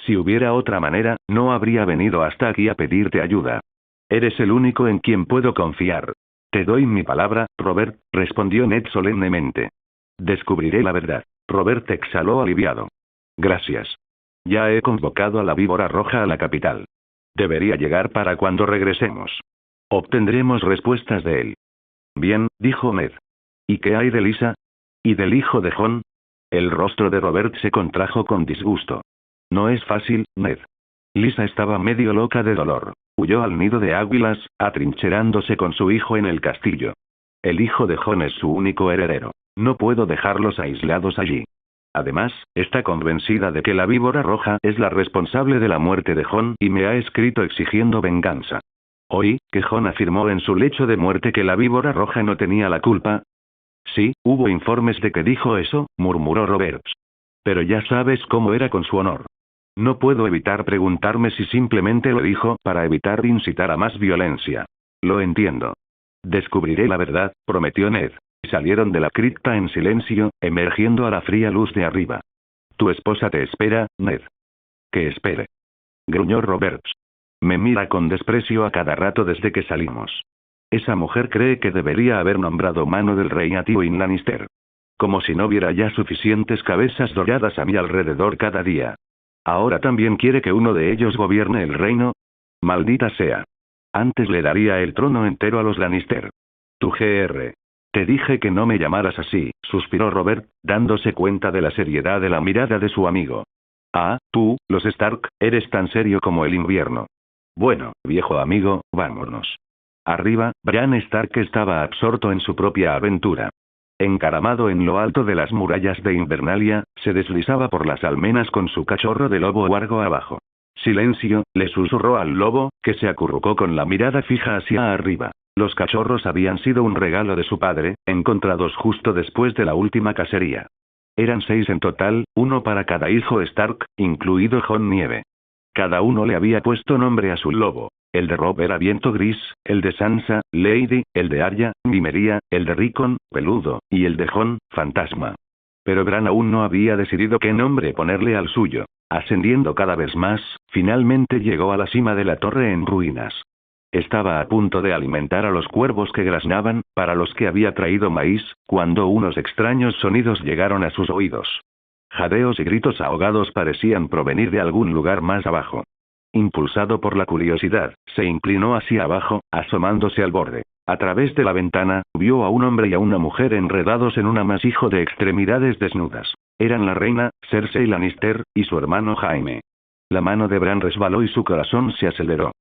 Si hubiera otra manera, no habría venido hasta aquí a pedirte ayuda. Eres el único en quien puedo confiar. Te doy mi palabra, Robert, respondió Ned solemnemente. Descubriré la verdad. Robert exhaló aliviado. Gracias. Ya he convocado a la víbora roja a la capital. Debería llegar para cuando regresemos. Obtendremos respuestas de él. Bien, dijo Ned. ¿Y qué hay de Lisa? ¿Y del hijo de John? El rostro de Robert se contrajo con disgusto. No es fácil, Ned. Lisa estaba medio loca de dolor. Huyó al nido de águilas, atrincherándose con su hijo en el castillo. El hijo de John es su único heredero. No puedo dejarlos aislados allí. Además, está convencida de que la víbora roja es la responsable de la muerte de John y me ha escrito exigiendo venganza. Oí que John afirmó en su lecho de muerte que la víbora roja no tenía la culpa. Sí, hubo informes de que dijo eso, murmuró Roberts. Pero ya sabes cómo era con su honor. No puedo evitar preguntarme si simplemente lo dijo para evitar incitar a más violencia. Lo entiendo. Descubriré la verdad, prometió Ned. Salieron de la cripta en silencio, emergiendo a la fría luz de arriba. Tu esposa te espera, Ned. Que espere. Gruñó Roberts. Me mira con desprecio a cada rato desde que salimos. Esa mujer cree que debería haber nombrado mano del rey a Tywin Lannister. Como si no hubiera ya suficientes cabezas doradas a mi alrededor cada día. ¿Ahora también quiere que uno de ellos gobierne el reino? Maldita sea. Antes le daría el trono entero a los Lannister. Tu Gr. Te dije que no me llamaras así, suspiró Robert, dándose cuenta de la seriedad de la mirada de su amigo. Ah, tú, los Stark, eres tan serio como el invierno. Bueno, viejo amigo, vámonos. Arriba, Bran Stark estaba absorto en su propia aventura. Encaramado en lo alto de las murallas de Invernalia, se deslizaba por las almenas con su cachorro de lobo huargo abajo. Silencio, le susurró al lobo, que se acurrucó con la mirada fija hacia arriba. Los cachorros habían sido un regalo de su padre, encontrados justo después de la última cacería. Eran 6 en total, uno para cada hijo Stark, incluido Jon Nieve. Cada uno le había puesto nombre a su lobo. El de Robb era Viento Gris, el de Sansa, Lady, el de Arya, Nymeria, el de Rickon, Peludo, y el de Jon, Fantasma. Pero Bran aún no había decidido qué nombre ponerle al suyo. Ascendiendo cada vez más, finalmente llegó a la cima de la torre en ruinas. Estaba a punto de alimentar a los cuervos que graznaban, para los que había traído maíz, cuando unos extraños sonidos llegaron a sus oídos. Jadeos y gritos ahogados parecían provenir de algún lugar más abajo. Impulsado por la curiosidad, se inclinó hacia abajo, asomándose al borde. A través de la ventana, vio a un hombre y a una mujer enredados en un amasijo de extremidades desnudas. Eran la reina, Cersei Lannister, y su hermano Jaime. La mano de Bran resbaló y su corazón se aceleró.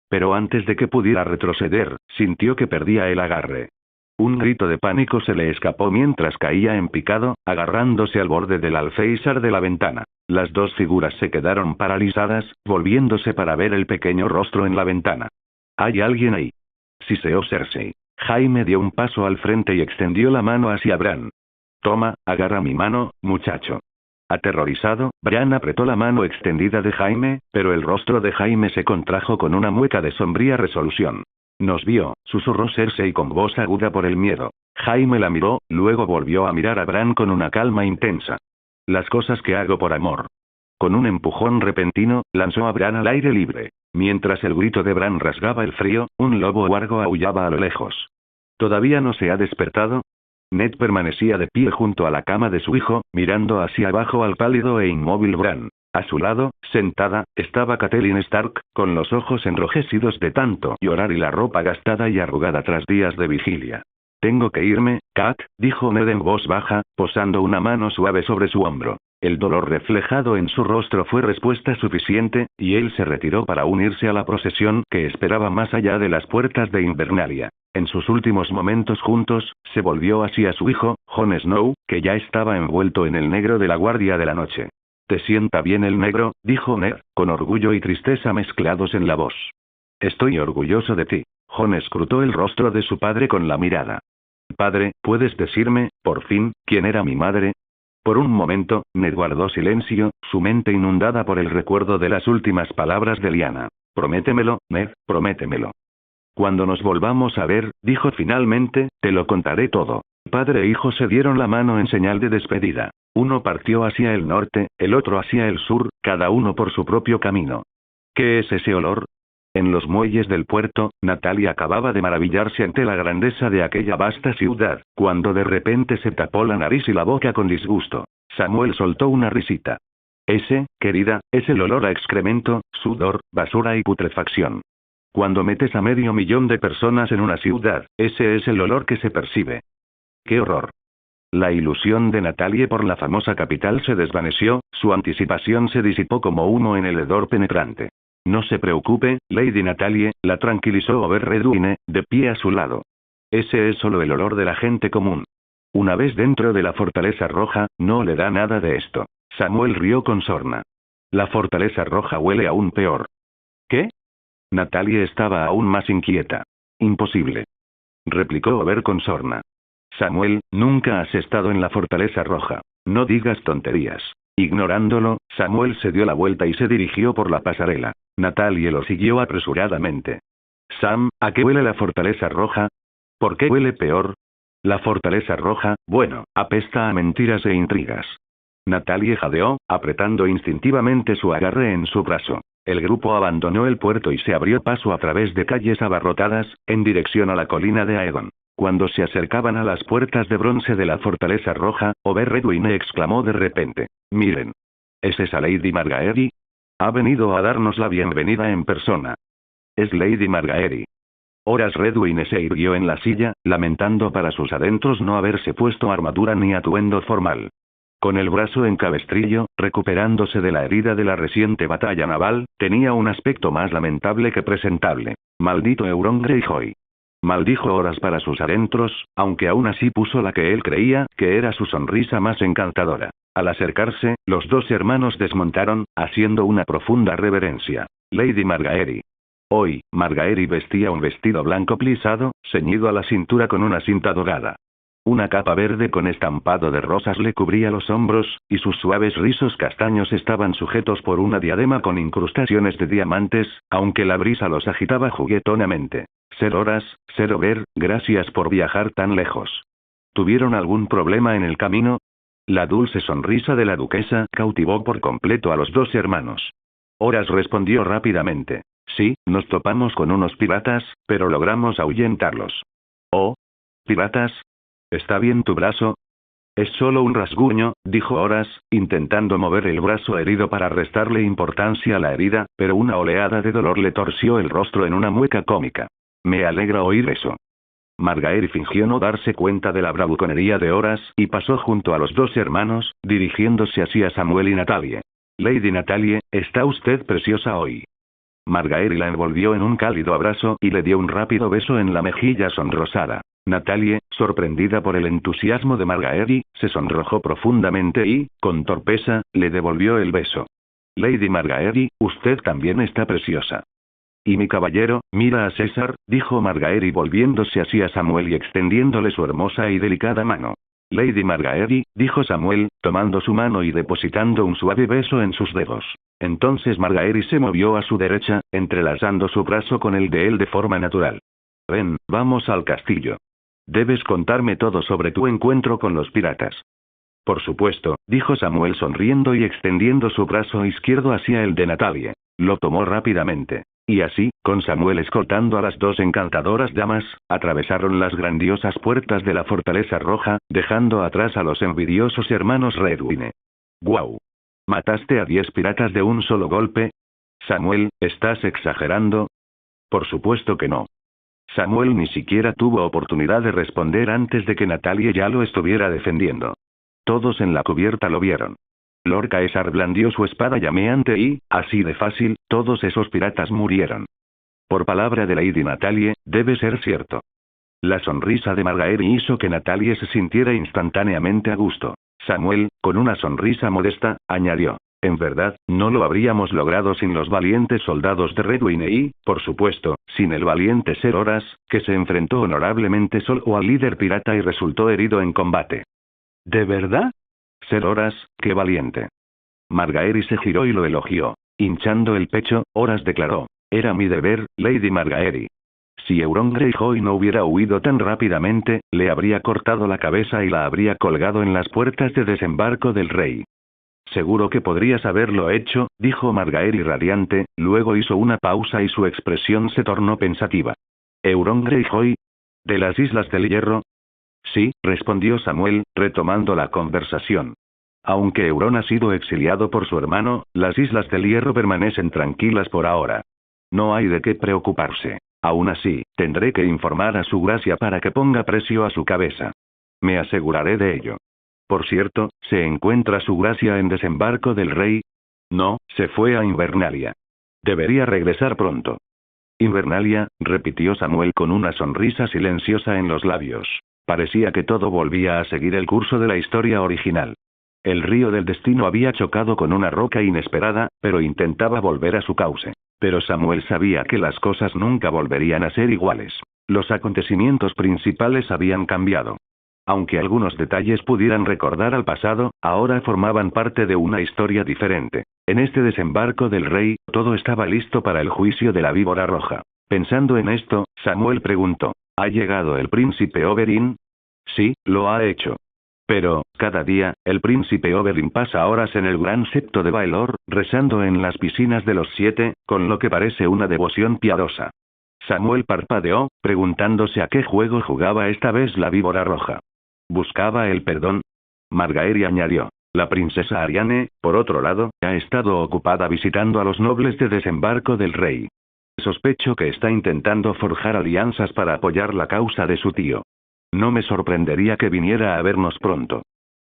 Pero antes de que pudiera retroceder, sintió que perdía el agarre. Un grito de pánico se le escapó mientras caía en picado, agarrándose al borde del alféizar de la ventana. Las dos figuras se quedaron paralizadas, volviéndose para ver el pequeño rostro en la ventana. ¿Hay alguien ahí? Siseó Cersei. Jaime dio un paso al frente y extendió la mano hacia Bran. Toma, agarra mi mano, muchacho. Aterrorizado, Bran apretó la mano extendida de Jaime, pero el rostro de Jaime se contrajo con una mueca de sombría resolución. Nos vio, susurró Cersei con voz aguda por el miedo. Jaime la miró, luego volvió a mirar a Bran con una calma intensa. Las cosas que hago por amor. Con un empujón repentino, lanzó a Bran al aire libre. Mientras el grito de Bran rasgaba el frío, un lobo huargo aullaba a lo lejos. ¿Todavía no se ha despertado? Ned permanecía de pie junto a la cama de su hijo, mirando hacia abajo al pálido e inmóvil Bran. A su lado, sentada, estaba Catelyn Stark, con los ojos enrojecidos de tanto llorar y la ropa gastada y arrugada tras días de vigilia. Tengo que irme, Cat, dijo Ned en voz baja, posando una mano suave sobre su hombro. El dolor reflejado en su rostro fue respuesta suficiente, y él se retiró para unirse a la procesión que esperaba más allá de las puertas de Invernalia. En sus últimos momentos juntos, se volvió hacia su hijo, Jon Snow, que ya estaba envuelto en el negro de la guardia de la noche. «¿Te sienta bien el negro?», dijo Ned, con orgullo y tristeza mezclados en la voz. «Estoy orgulloso de ti». Jon escrutó el rostro de su padre con la mirada. «Padre, ¿puedes decirme, por fin, quién era mi madre?». Por un momento, Ned guardó silencio, su mente inundada por el recuerdo de las últimas palabras de Lyanna. «Prométemelo, Ned, prométemelo». «Cuando nos volvamos a ver», dijo finalmente, «te lo contaré todo». Padre e hijo se dieron la mano en señal de despedida. Uno partió hacia el norte, el otro hacia el sur, cada uno por su propio camino. ¿Qué es ese olor? En los muelles del puerto, Natalia acababa de maravillarse ante la grandeza de aquella vasta ciudad, cuando de repente se tapó la nariz y la boca con disgusto. Samuel soltó una risita. Ese, querida, es el olor a excremento, sudor, basura y putrefacción. Cuando metes a 500.000 de personas en una ciudad, ese es el olor que se percibe. ¡Qué horror! La ilusión de Natalie por la famosa capital se desvaneció, su anticipación se disipó como humo en el hedor penetrante. No se preocupe, Lady Natalie, la tranquilizó Ober Redwine, de pie a su lado. Ese es solo el olor de la gente común. Una vez dentro de la Fortaleza Roja, no le da nada de esto. Samuel rió con sorna. La Fortaleza Roja huele aún peor. ¿Qué? Natalie estaba aún más inquieta. Imposible. Replicó Ober con sorna. Samuel, nunca has estado en la Fortaleza Roja. No digas tonterías. Ignorándolo, Samuel se dio la vuelta y se dirigió por la pasarela. Natalie lo siguió apresuradamente. Sam, ¿a qué huele la Fortaleza Roja? ¿Por qué huele peor? La Fortaleza Roja, bueno, apesta a mentiras e intrigas. Natalie jadeó, apretando instintivamente su agarre en su brazo. El grupo abandonó el puerto y se abrió paso a través de calles abarrotadas, en dirección a la colina de Aegon. Cuando se acercaban a las puertas de bronce de la Fortaleza Roja, Ober Redwine exclamó de repente. Miren. ¿Es esa Lady Margaery? Ha venido a darnos la bienvenida en persona. Es Lady Margaery. Horas Redwine se irguió en la silla, lamentando para sus adentros no haberse puesto armadura ni atuendo formal. Con el brazo en cabestrillo, recuperándose de la herida de la reciente batalla naval, tenía un aspecto más lamentable que presentable. Maldito Euron Greyjoy. Maldijo Horas para sus adentros, aunque aún así puso la que él creía que era su sonrisa más encantadora. Al acercarse, los dos hermanos desmontaron, haciendo una profunda reverencia. Lady Margaery. Hoy, Margaery vestía un vestido blanco plisado, ceñido a la cintura con una cinta dorada. Una capa verde con estampado de rosas le cubría los hombros, y sus suaves rizos castaños estaban sujetos por una diadema con incrustaciones de diamantes, aunque la brisa los agitaba juguetonamente. Ser Horas, Ser Ober, gracias por viajar tan lejos. ¿Tuvieron algún problema en el camino? La dulce sonrisa de la duquesa cautivó por completo a los dos hermanos. Horas respondió rápidamente. Sí, nos topamos con unos piratas, pero logramos ahuyentarlos. ¿Oh? ¿Piratas? ¿Está bien tu brazo? Es solo un rasguño, dijo Horas, intentando mover el brazo herido para restarle importancia a la herida, pero una oleada de dolor le torció el rostro en una mueca cómica. Me alegra oír eso. Margaery fingió no darse cuenta de la bravuconería de Horas y pasó junto a los dos hermanos, dirigiéndose hacia Samuel y Natalie. Lady Natalie, está usted preciosa hoy. Margaery la envolvió en un cálido abrazo y le dio un rápido beso en la mejilla sonrosada. Natalie, sorprendida por el entusiasmo de Margaery, se sonrojó profundamente y, con torpeza, le devolvió el beso. Lady Margaery, usted también está preciosa. Y mi caballero, mira a César, dijo Margaery volviéndose hacia Samuel y extendiéndole su hermosa y delicada mano. Lady Margaery, dijo Samuel, tomando su mano y depositando un suave beso en sus dedos. Entonces Margaery se movió a su derecha, entrelazando su brazo con el de él de forma natural. Ven, vamos al castillo. Debes contarme todo sobre tu encuentro con los piratas. Por supuesto, dijo Samuel sonriendo y extendiendo su brazo izquierdo hacia el de Natalie. Lo tomó rápidamente. Y así, con Samuel escoltando a las dos encantadoras damas, atravesaron las grandiosas puertas de la Fortaleza Roja, dejando atrás a los envidiosos hermanos Redwine. ¡Guau! ¿Mataste a 10 piratas de un solo golpe? Samuel, ¿estás exagerando? Por supuesto que no. Samuel ni siquiera tuvo oportunidad de responder antes de que Natalie ya lo estuviera defendiendo. Todos en la cubierta lo vieron. Lord Caesar blandió su espada llameante y, así de fácil, todos esos piratas murieron. Por palabra de Lady Natalie, debe ser cierto. La sonrisa de Margaery hizo que Natalie se sintiera instantáneamente a gusto. Samuel, con una sonrisa modesta, añadió. En verdad, no lo habríamos logrado sin los valientes soldados de Redwine y, por supuesto, sin el valiente Ser Horas, que se enfrentó honorablemente solo al líder pirata y resultó herido en combate. ¿De verdad? Ser Horas, qué valiente. Margaery se giró y lo elogió. Hinchando el pecho, Horas declaró. Era mi deber, Lady Margaery. Si Euron Greyjoy no hubiera huido tan rápidamente, le habría cortado la cabeza y la habría colgado en las puertas de desembarco del rey. Seguro que podrías haberlo hecho, dijo Margaery radiante, luego hizo una pausa y su expresión se tornó pensativa. ¿Euron Greyjoy? ¿De las Islas del Hierro? Sí, respondió Samuel, retomando la conversación. Aunque Euron ha sido exiliado por su hermano, las Islas del Hierro permanecen tranquilas por ahora. No hay de qué preocuparse. Aún así, tendré que informar a su gracia para que ponga precio a su cabeza. Me aseguraré de ello. Por cierto, ¿se encuentra su gracia en Desembarco del Rey? No, se fue a Invernalia. Debería regresar pronto. Invernalia, repitió Samuel con una sonrisa silenciosa en los labios. Parecía que todo volvía a seguir el curso de la historia original. El río del destino había chocado con una roca inesperada, pero intentaba volver a su cauce. Pero Samuel sabía que las cosas nunca volverían a ser iguales. Los acontecimientos principales habían cambiado. Aunque algunos detalles pudieran recordar al pasado, ahora formaban parte de una historia diferente. En este desembarco del rey, todo estaba listo para el juicio de la víbora roja. Pensando en esto, Samuel preguntó, ¿ha llegado el príncipe Oberyn? Sí, lo ha hecho. Pero, cada día, el príncipe Oberyn pasa horas en el gran septo de Baelor, rezando en las piscinas de los 7, con lo que parece una devoción piadosa. Samuel parpadeó, preguntándose a qué juego jugaba esta vez la víbora roja. ¿Buscaba el perdón? Margaery añadió. La princesa Arianne, por otro lado, ha estado ocupada visitando a los nobles de Desembarco del Rey. Sospecho que está intentando forjar alianzas para apoyar la causa de su tío. No me sorprendería que viniera a vernos pronto.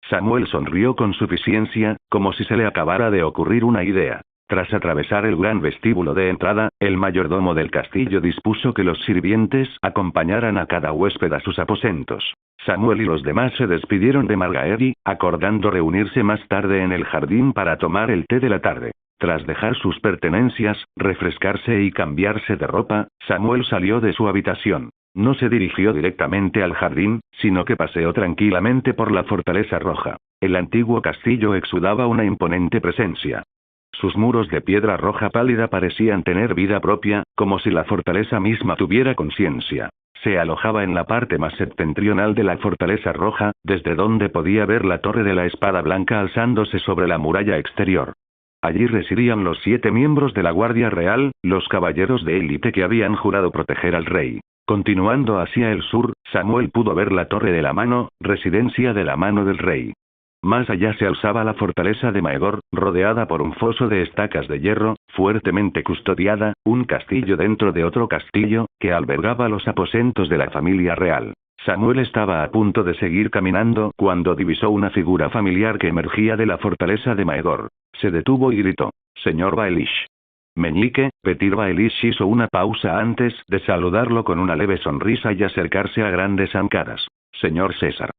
Samuel sonrió con suficiencia, como si se le acabara de ocurrir una idea. Tras atravesar el gran vestíbulo de entrada, el mayordomo del castillo dispuso que los sirvientes acompañaran a cada huésped a sus aposentos. Samuel y los demás se despidieron de Margaery, acordando reunirse más tarde en el jardín para tomar el té de la tarde. Tras dejar sus pertenencias, refrescarse y cambiarse de ropa, Samuel salió de su habitación. No se dirigió directamente al jardín, sino que paseó tranquilamente por la Fortaleza Roja. El antiguo castillo exudaba una imponente presencia. Sus muros de piedra roja pálida parecían tener vida propia, como si la fortaleza misma tuviera conciencia. Se alojaba en la parte más septentrional de la Fortaleza Roja, desde donde podía ver la Torre de la Espada Blanca alzándose sobre la muralla exterior. Allí residían los 7 miembros de la Guardia Real, los caballeros de élite que habían jurado proteger al rey. Continuando hacia el sur, Samuel pudo ver la Torre de la Mano, residencia de la mano del rey. Más allá se alzaba la fortaleza de Maegor, rodeada por un foso de estacas de hierro, fuertemente custodiada, un castillo dentro de otro castillo, que albergaba los aposentos de la familia real. Samuel estaba a punto de seguir caminando cuando divisó una figura familiar que emergía de la fortaleza de Maegor. Se detuvo y gritó, «Señor Baelish». Meñique, Petyr Baelish hizo una pausa antes de saludarlo con una leve sonrisa y acercarse a grandes zancadas. «Señor César.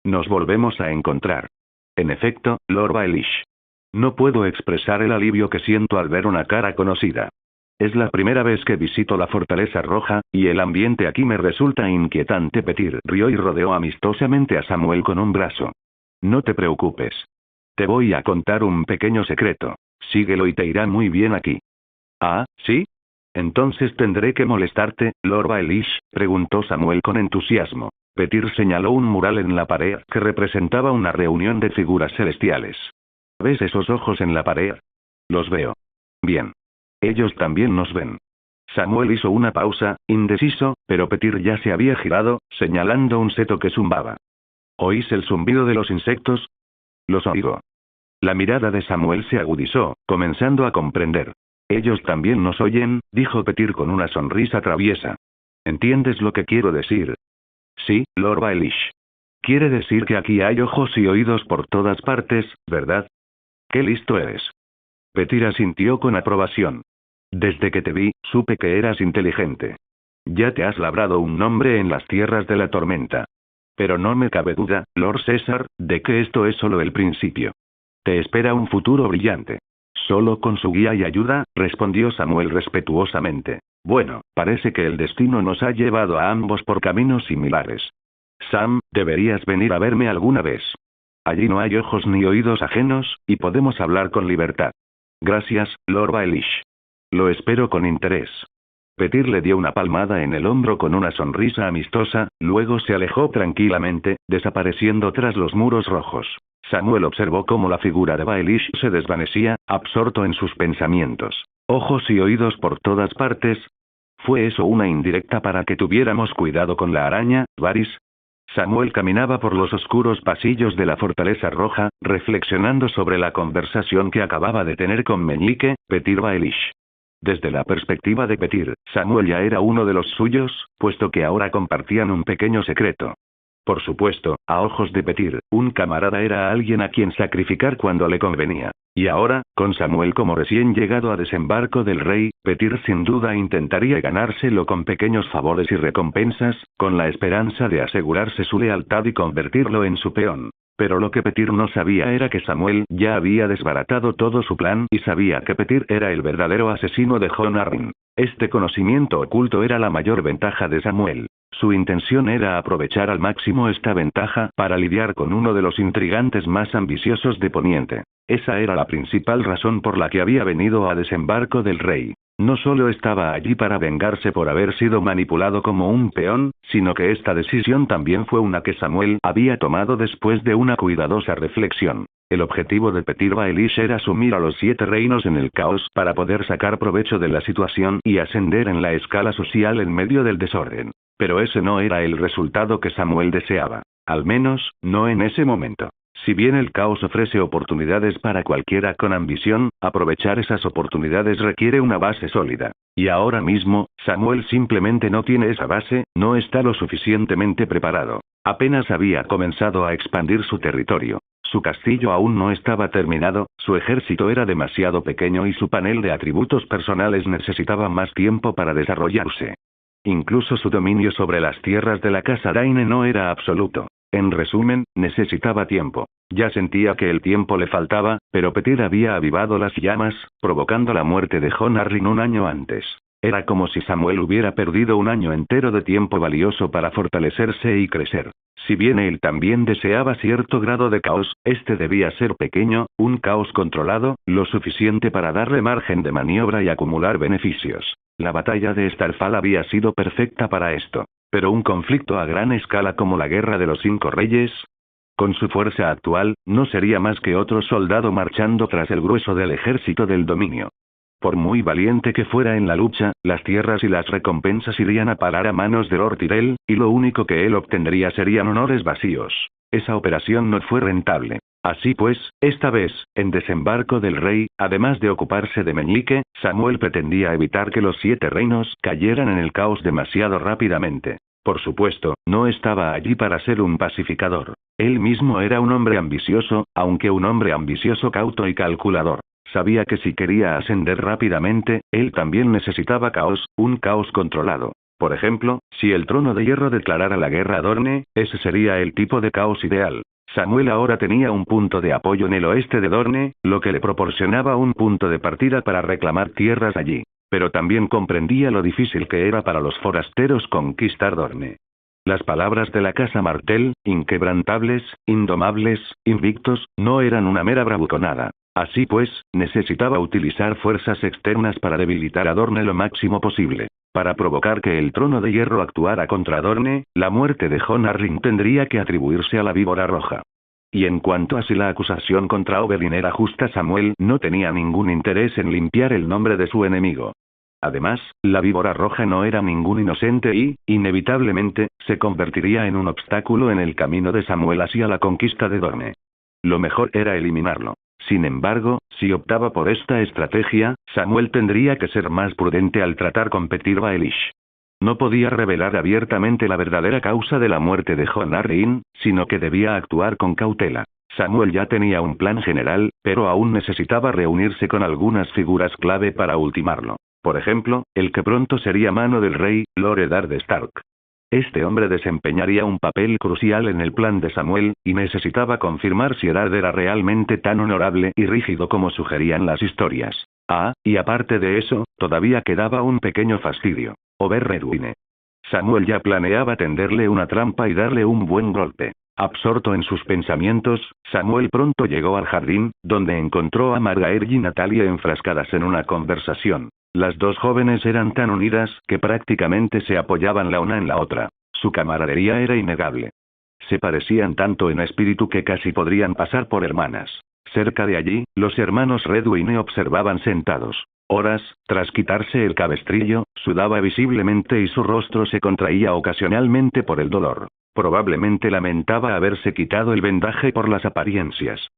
Nos volvemos a encontrar». En efecto, Lord Baelish. No puedo expresar el alivio que siento al ver una cara conocida. Es la primera vez que visito la Fortaleza Roja, y el ambiente aquí me resulta inquietante. Petyr rió y rodeó amistosamente a Samuel con un brazo. No te preocupes. Te voy a contar un pequeño secreto. Síguelo y te irá muy bien aquí. ¿Ah, sí? Entonces tendré que molestarte, Lord Baelish, preguntó Samuel con entusiasmo. Petyr señaló un mural en la pared que representaba una reunión de figuras celestiales. ¿Ves esos ojos en la pared? Los veo. Bien. Ellos también nos ven. Samuel hizo una pausa, indeciso, pero Petyr ya se había girado, señalando un seto que zumbaba. ¿Oís el zumbido de los insectos? Los oigo. La mirada de Samuel se agudizó, comenzando a comprender. Ellos también nos oyen, dijo Petyr con una sonrisa traviesa. ¿Entiendes lo que quiero decir? Sí, Lord Baelish. Quiere decir que aquí hay ojos y oídos por todas partes, ¿verdad? ¡Qué listo eres! Petyr asintió con aprobación. Desde que te vi, supe que eras inteligente. Ya te has labrado un nombre en las tierras de la tormenta. Pero no me cabe duda, Lord César, de que esto es solo el principio. Te espera un futuro brillante. Solo con su guía y ayuda, respondió Samuel respetuosamente. Bueno, parece que el destino nos ha llevado a ambos por caminos similares. Sam, deberías venir a verme alguna vez. Allí no hay ojos ni oídos ajenos, y podemos hablar con libertad. Gracias, Lord Baelish. Lo espero con interés. Petyr le dio una palmada en el hombro con una sonrisa amistosa, luego se alejó tranquilamente, desapareciendo tras los muros rojos. Samuel observó cómo la figura de Baelish se desvanecía, absorto en sus pensamientos. Ojos y oídos por todas partes. ¿Fue eso una indirecta para que tuviéramos cuidado con la araña, Varys? Samuel caminaba por los oscuros pasillos de la Fortaleza Roja, reflexionando sobre la conversación que acababa de tener con Meñique, Petyr Baelish. Desde la perspectiva de Petyr, Samuel ya era uno de los suyos, puesto que ahora compartían un pequeño secreto. Por supuesto, a ojos de Petyr, un camarada era alguien a quien sacrificar cuando le convenía. Y ahora, con Samuel como recién llegado a desembarco del rey, Petyr sin duda intentaría ganárselo con pequeños favores y recompensas, con la esperanza de asegurarse su lealtad y convertirlo en su peón. Pero lo que Petyr no sabía era que Samuel ya había desbaratado todo su plan y sabía que Petyr era el verdadero asesino de Jon Arryn. Este conocimiento oculto era la mayor ventaja de Samuel. Su intención era aprovechar al máximo esta ventaja para lidiar con uno de los intrigantes más ambiciosos de Poniente. Esa era la principal razón por la que había venido a desembarco del rey. No solo estaba allí para vengarse por haber sido manipulado como un peón, sino que esta decisión también fue una que Samuel había tomado después de una cuidadosa reflexión. El objetivo de Petyr Baelish era sumir a los 7 reinos en el caos para poder sacar provecho de la situación y ascender en la escala social en medio del desorden. Pero ese no era el resultado que Samuel deseaba. Al menos, no en ese momento. Si bien el caos ofrece oportunidades para cualquiera con ambición, aprovechar esas oportunidades requiere una base sólida. Y ahora mismo, Samuel simplemente no tiene esa base, no está lo suficientemente preparado. Apenas había comenzado a expandir su territorio. Su castillo aún no estaba terminado, su ejército era demasiado pequeño y su panel de atributos personales necesitaba más tiempo para desarrollarse. Incluso su dominio sobre las tierras de la casa Daine no era absoluto. En resumen, necesitaba tiempo. Ya sentía que el tiempo le faltaba, pero Petyr había avivado las llamas, provocando la muerte de Jon Arryn un año antes. Era como si Samuel hubiera perdido un año entero de tiempo valioso para fortalecerse y crecer. Si bien él también deseaba cierto grado de caos, este debía ser pequeño, un caos controlado, lo suficiente para darle margen de maniobra y acumular beneficios. La batalla de Starfall había sido perfecta para esto. Pero un conflicto a gran escala como la Guerra de los 5 Reyes, con su fuerza actual, no sería más que otro soldado marchando tras el grueso del ejército del dominio. Por muy valiente que fuera en la lucha, las tierras y las recompensas irían a parar a manos de Lord Tyrell, y lo único que él obtendría serían honores vacíos. Esa operación no fue rentable. Así pues, esta vez, en desembarco del rey, además de ocuparse de Meñique, Samuel pretendía evitar que los 7 reinos cayeran en el caos demasiado rápidamente. Por supuesto, no estaba allí para ser un pacificador. Él mismo era un hombre ambicioso, aunque un hombre ambicioso cauto y calculador. Sabía que si quería ascender rápidamente, él también necesitaba caos, un caos controlado. Por ejemplo, si el Trono de Hierro declarara la guerra a Dorne, ese sería el tipo de caos ideal. Samuel ahora tenía un punto de apoyo en el oeste de Dorne, lo que le proporcionaba un punto de partida para reclamar tierras allí. Pero también comprendía lo difícil que era para los forasteros conquistar Dorne. Las palabras de la casa Martell, inquebrantables, indomables, invictos, no eran una mera bravuconada. Así pues, necesitaba utilizar fuerzas externas para debilitar a Dorne lo máximo posible. Para provocar que el Trono de Hierro actuara contra Dorne, la muerte de Jon Arryn tendría que atribuirse a la Víbora Roja. Y en cuanto a si la acusación contra Oberyn era justa, Samuel no tenía ningún interés en limpiar el nombre de su enemigo. Además, la Víbora Roja no era ningún inocente y, inevitablemente, se convertiría en un obstáculo en el camino de Samuel hacia la conquista de Dorne. Lo mejor era eliminarlo. Sin embargo, si optaba por esta estrategia, Samuel tendría que ser más prudente al tratar con Petyr Baelish. No podía revelar abiertamente la verdadera causa de la muerte de Jon Arryn, sino que debía actuar con cautela. Samuel ya tenía un plan general, pero aún necesitaba reunirse con algunas figuras clave para ultimarlo. Por ejemplo, el que pronto sería mano del rey, Lord Eddard Stark. Este hombre desempeñaría un papel crucial en el plan de Samuel, y necesitaba confirmar si Eddard era realmente tan honorable y rígido como sugerían las historias. Y aparte de eso, todavía quedaba un pequeño fastidio. Oberyn Edwine. Samuel ya planeaba tenderle una trampa y darle un buen golpe. Absorto en sus pensamientos, Samuel pronto llegó al jardín, donde encontró a Margaery y Natalia enfrascadas en una conversación. Las dos jóvenes eran tan unidas que prácticamente se apoyaban la una en la otra. Su camaradería era innegable. Se parecían tanto en espíritu que casi podrían pasar por hermanas. Cerca de allí, los hermanos Redwine observaban sentados. Horas, tras quitarse el cabestrillo, sudaba visiblemente y su rostro se contraía ocasionalmente por el dolor. Probablemente lamentaba haberse quitado el vendaje por las apariencias.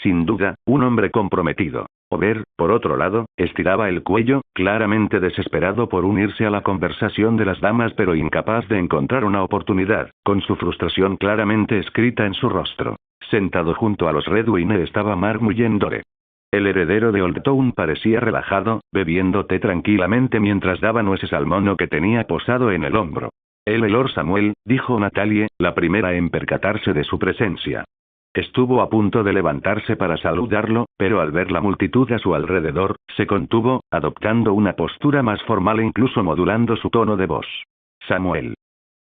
Sin duda, un hombre comprometido. Ober, por otro lado, estiraba el cuello, claramente desesperado por unirse a la conversación de las damas pero incapaz de encontrar una oportunidad, con su frustración claramente escrita en su rostro. Sentado junto a los Redwine estaba Mark Mullendore. El heredero de Old Town parecía relajado, bebiendo té tranquilamente mientras daba nueces al mono que tenía posado en el hombro. El Lord Samuel, dijo Natalie, la primera en percatarse de su presencia. Estuvo a punto de levantarse para saludarlo, pero al ver la multitud a su alrededor, se contuvo, adoptando una postura más formal e incluso modulando su tono de voz. Samuel.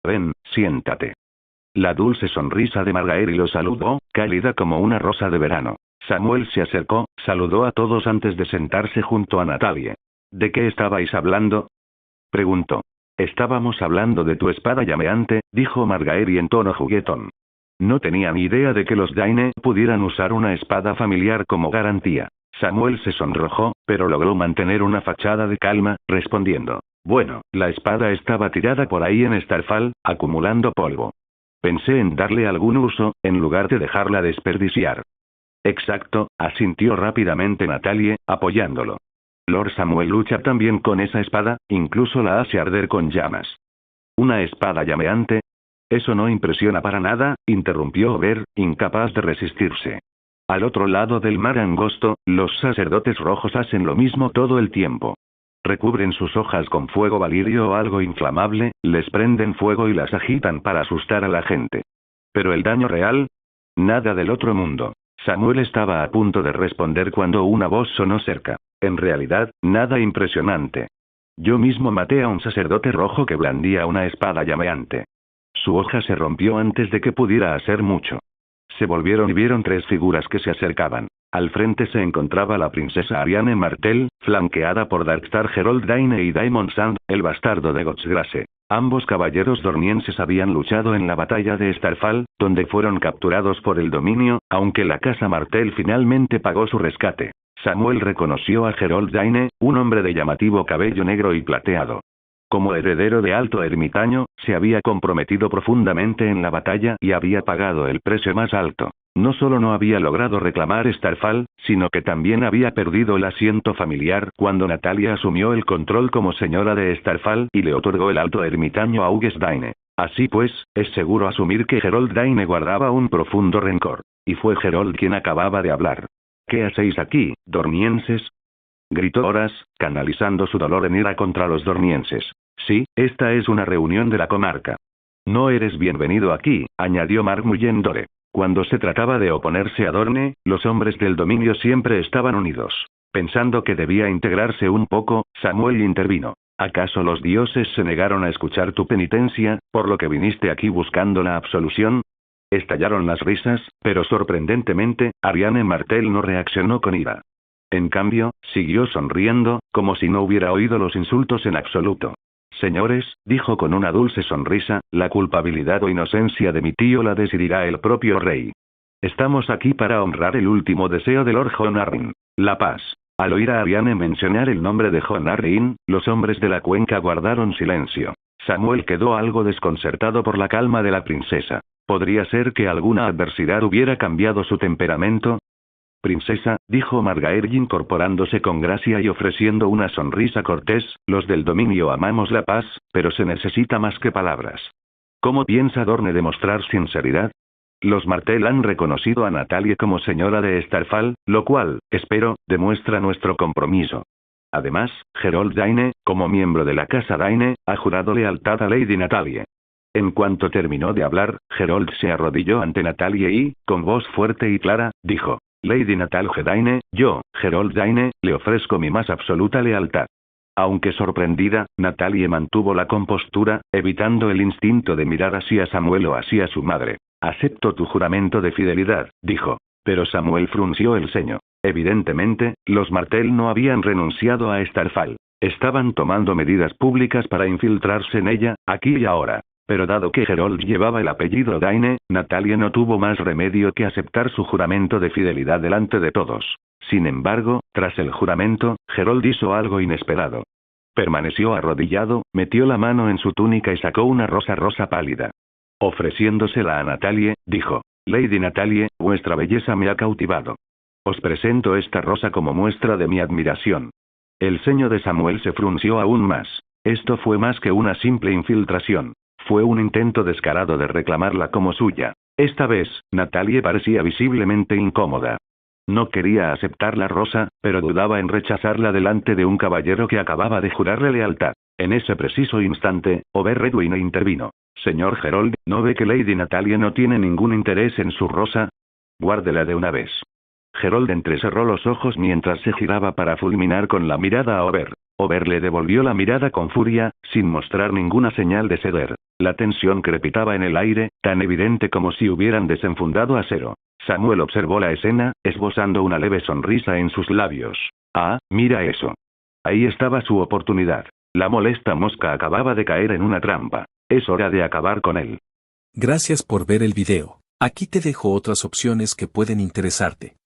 Ven, siéntate. La dulce sonrisa de Margaery lo saludó, cálida como una rosa de verano. Samuel se acercó, saludó a todos antes de sentarse junto a Natalie. ¿De qué estabais hablando?, preguntó. Estábamos hablando de tu espada llameante, dijo Margaery en tono juguetón. No tenía ni idea de que los Daine pudieran usar una espada familiar como garantía. Samuel se sonrojó, pero logró mantener una fachada de calma, respondiendo. Bueno, la espada estaba tirada por ahí en Starfall, acumulando polvo. Pensé en darle algún uso, en lugar de dejarla desperdiciar. Exacto, asintió rápidamente Natalie, apoyándolo. Lord Samuel lucha también con esa espada, incluso la hace arder con llamas. ¿Una espada llameante? Eso no impresiona para nada, interrumpió Ober, incapaz de resistirse. Al otro lado del mar angosto, los sacerdotes rojos hacen lo mismo todo el tiempo. Recubren sus hojas con fuego valirio o algo inflamable, les prenden fuego y las agitan para asustar a la gente. ¿Pero el daño real? Nada del otro mundo. Samuel estaba a punto de responder cuando una voz sonó cerca. En realidad, nada impresionante. Yo mismo maté a un sacerdote rojo que blandía una espada llameante. Su hoja se rompió antes de que pudiera hacer mucho. Se volvieron y vieron tres figuras que se acercaban. Al frente se encontraba la princesa Ariane Martell, flanqueada por Darkstar Gerald Daine y Daemon Sand, el bastardo de Godsgrace. Ambos caballeros dornienses habían luchado en la batalla de Starfall, donde fueron capturados por el dominio, aunque la casa Martell finalmente pagó su rescate. Samuel reconoció a Gerald Daine, un hombre de llamativo cabello negro y plateado. Como heredero de Alto Ermitaño, se había comprometido profundamente en la batalla y había pagado el precio más alto. No solo no había logrado reclamar Starfall, sino que también había perdido el asiento familiar cuando Natalia asumió el control como señora de Starfall y le otorgó el Alto Ermitaño a August Daine. Así pues, es seguro asumir que Gerald Daine guardaba un profundo rencor. Y fue Gerald quien acababa de hablar. ¿Qué hacéis aquí, dornienses?, gritó Horas, canalizando su dolor en ira contra los dornienses. Sí, esta es una reunión de la comarca. No eres bienvenido aquí, añadió Mark Mullendore. Cuando se trataba de oponerse a Dorne, los hombres del dominio siempre estaban unidos. Pensando que debía integrarse un poco, Samuel intervino. ¿Acaso los dioses se negaron a escuchar tu penitencia, por lo que viniste aquí buscando la absolución? Estallaron las risas, pero sorprendentemente, Ariane Martell no reaccionó con ira. En cambio, siguió sonriendo, como si no hubiera oído los insultos en absoluto. Señores, dijo con una dulce sonrisa, la culpabilidad o inocencia de mi tío la decidirá el propio rey. Estamos aquí para honrar el último deseo de Lord Jon Arryn, la paz. Al oír a Ariane mencionar el nombre de Jon Arryn, los hombres de la cuenca guardaron silencio. Samuel quedó algo desconcertado por la calma de la princesa. ¿Podría ser que alguna adversidad hubiera cambiado su temperamento? Princesa, dijo Margaery incorporándose con gracia y ofreciendo una sonrisa cortés, los del dominio amamos la paz, pero se necesita más que palabras. ¿Cómo piensa Dorne demostrar sinceridad? Los Martell han reconocido a Natalie como señora de Starfall, lo cual, espero, demuestra nuestro compromiso. Además, Gerald Daine, como miembro de la casa Daine, ha jurado lealtad a Lady Natalie. En cuanto terminó de hablar, Gerald se arrodilló ante Natalie y, con voz fuerte y clara, dijo. Lady Natalie Daine, yo, Gerald Daine, le ofrezco mi más absoluta lealtad. Aunque sorprendida, Natalie mantuvo la compostura, evitando el instinto de mirar hacia Samuel o hacia su madre. Acepto tu juramento de fidelidad, dijo. Pero Samuel frunció el ceño. Evidentemente, los Martell no habían renunciado a Starfall. Estaban tomando medidas públicas para infiltrarse en ella, aquí y ahora. Pero dado que Gerold llevaba el apellido Daine, Natalie no tuvo más remedio que aceptar su juramento de fidelidad delante de todos. Sin embargo, tras el juramento, Gerold hizo algo inesperado. Permaneció arrodillado, metió la mano en su túnica y sacó una rosa pálida. Ofreciéndosela a Natalie, dijo: Lady Natalie, vuestra belleza me ha cautivado. Os presento esta rosa como muestra de mi admiración. El ceño de Samuel se frunció aún más. Esto fue más que una simple infiltración. Fue un intento descarado de reclamarla como suya. Esta vez, Natalie parecía visiblemente incómoda. No quería aceptar la rosa, pero dudaba en rechazarla delante de un caballero que acababa de jurarle lealtad. En ese preciso instante, Ober Redwine intervino. Señor Gerold, ¿no ve que Lady Natalie no tiene ningún interés en su rosa? Guárdela de una vez. Gerold entrecerró los ojos mientras se giraba para fulminar con la mirada a Ober. Ober le devolvió la mirada con furia, sin mostrar ninguna señal de ceder. La tensión crepitaba en el aire, tan evidente como si hubieran desenfundado acero. Samuel observó la escena, esbozando una leve sonrisa en sus labios. Ah, mira eso. Ahí estaba su oportunidad. La molesta mosca acababa de caer en una trampa. Es hora de acabar con él. Gracias por ver el video. Aquí te dejo otras opciones que pueden interesarte.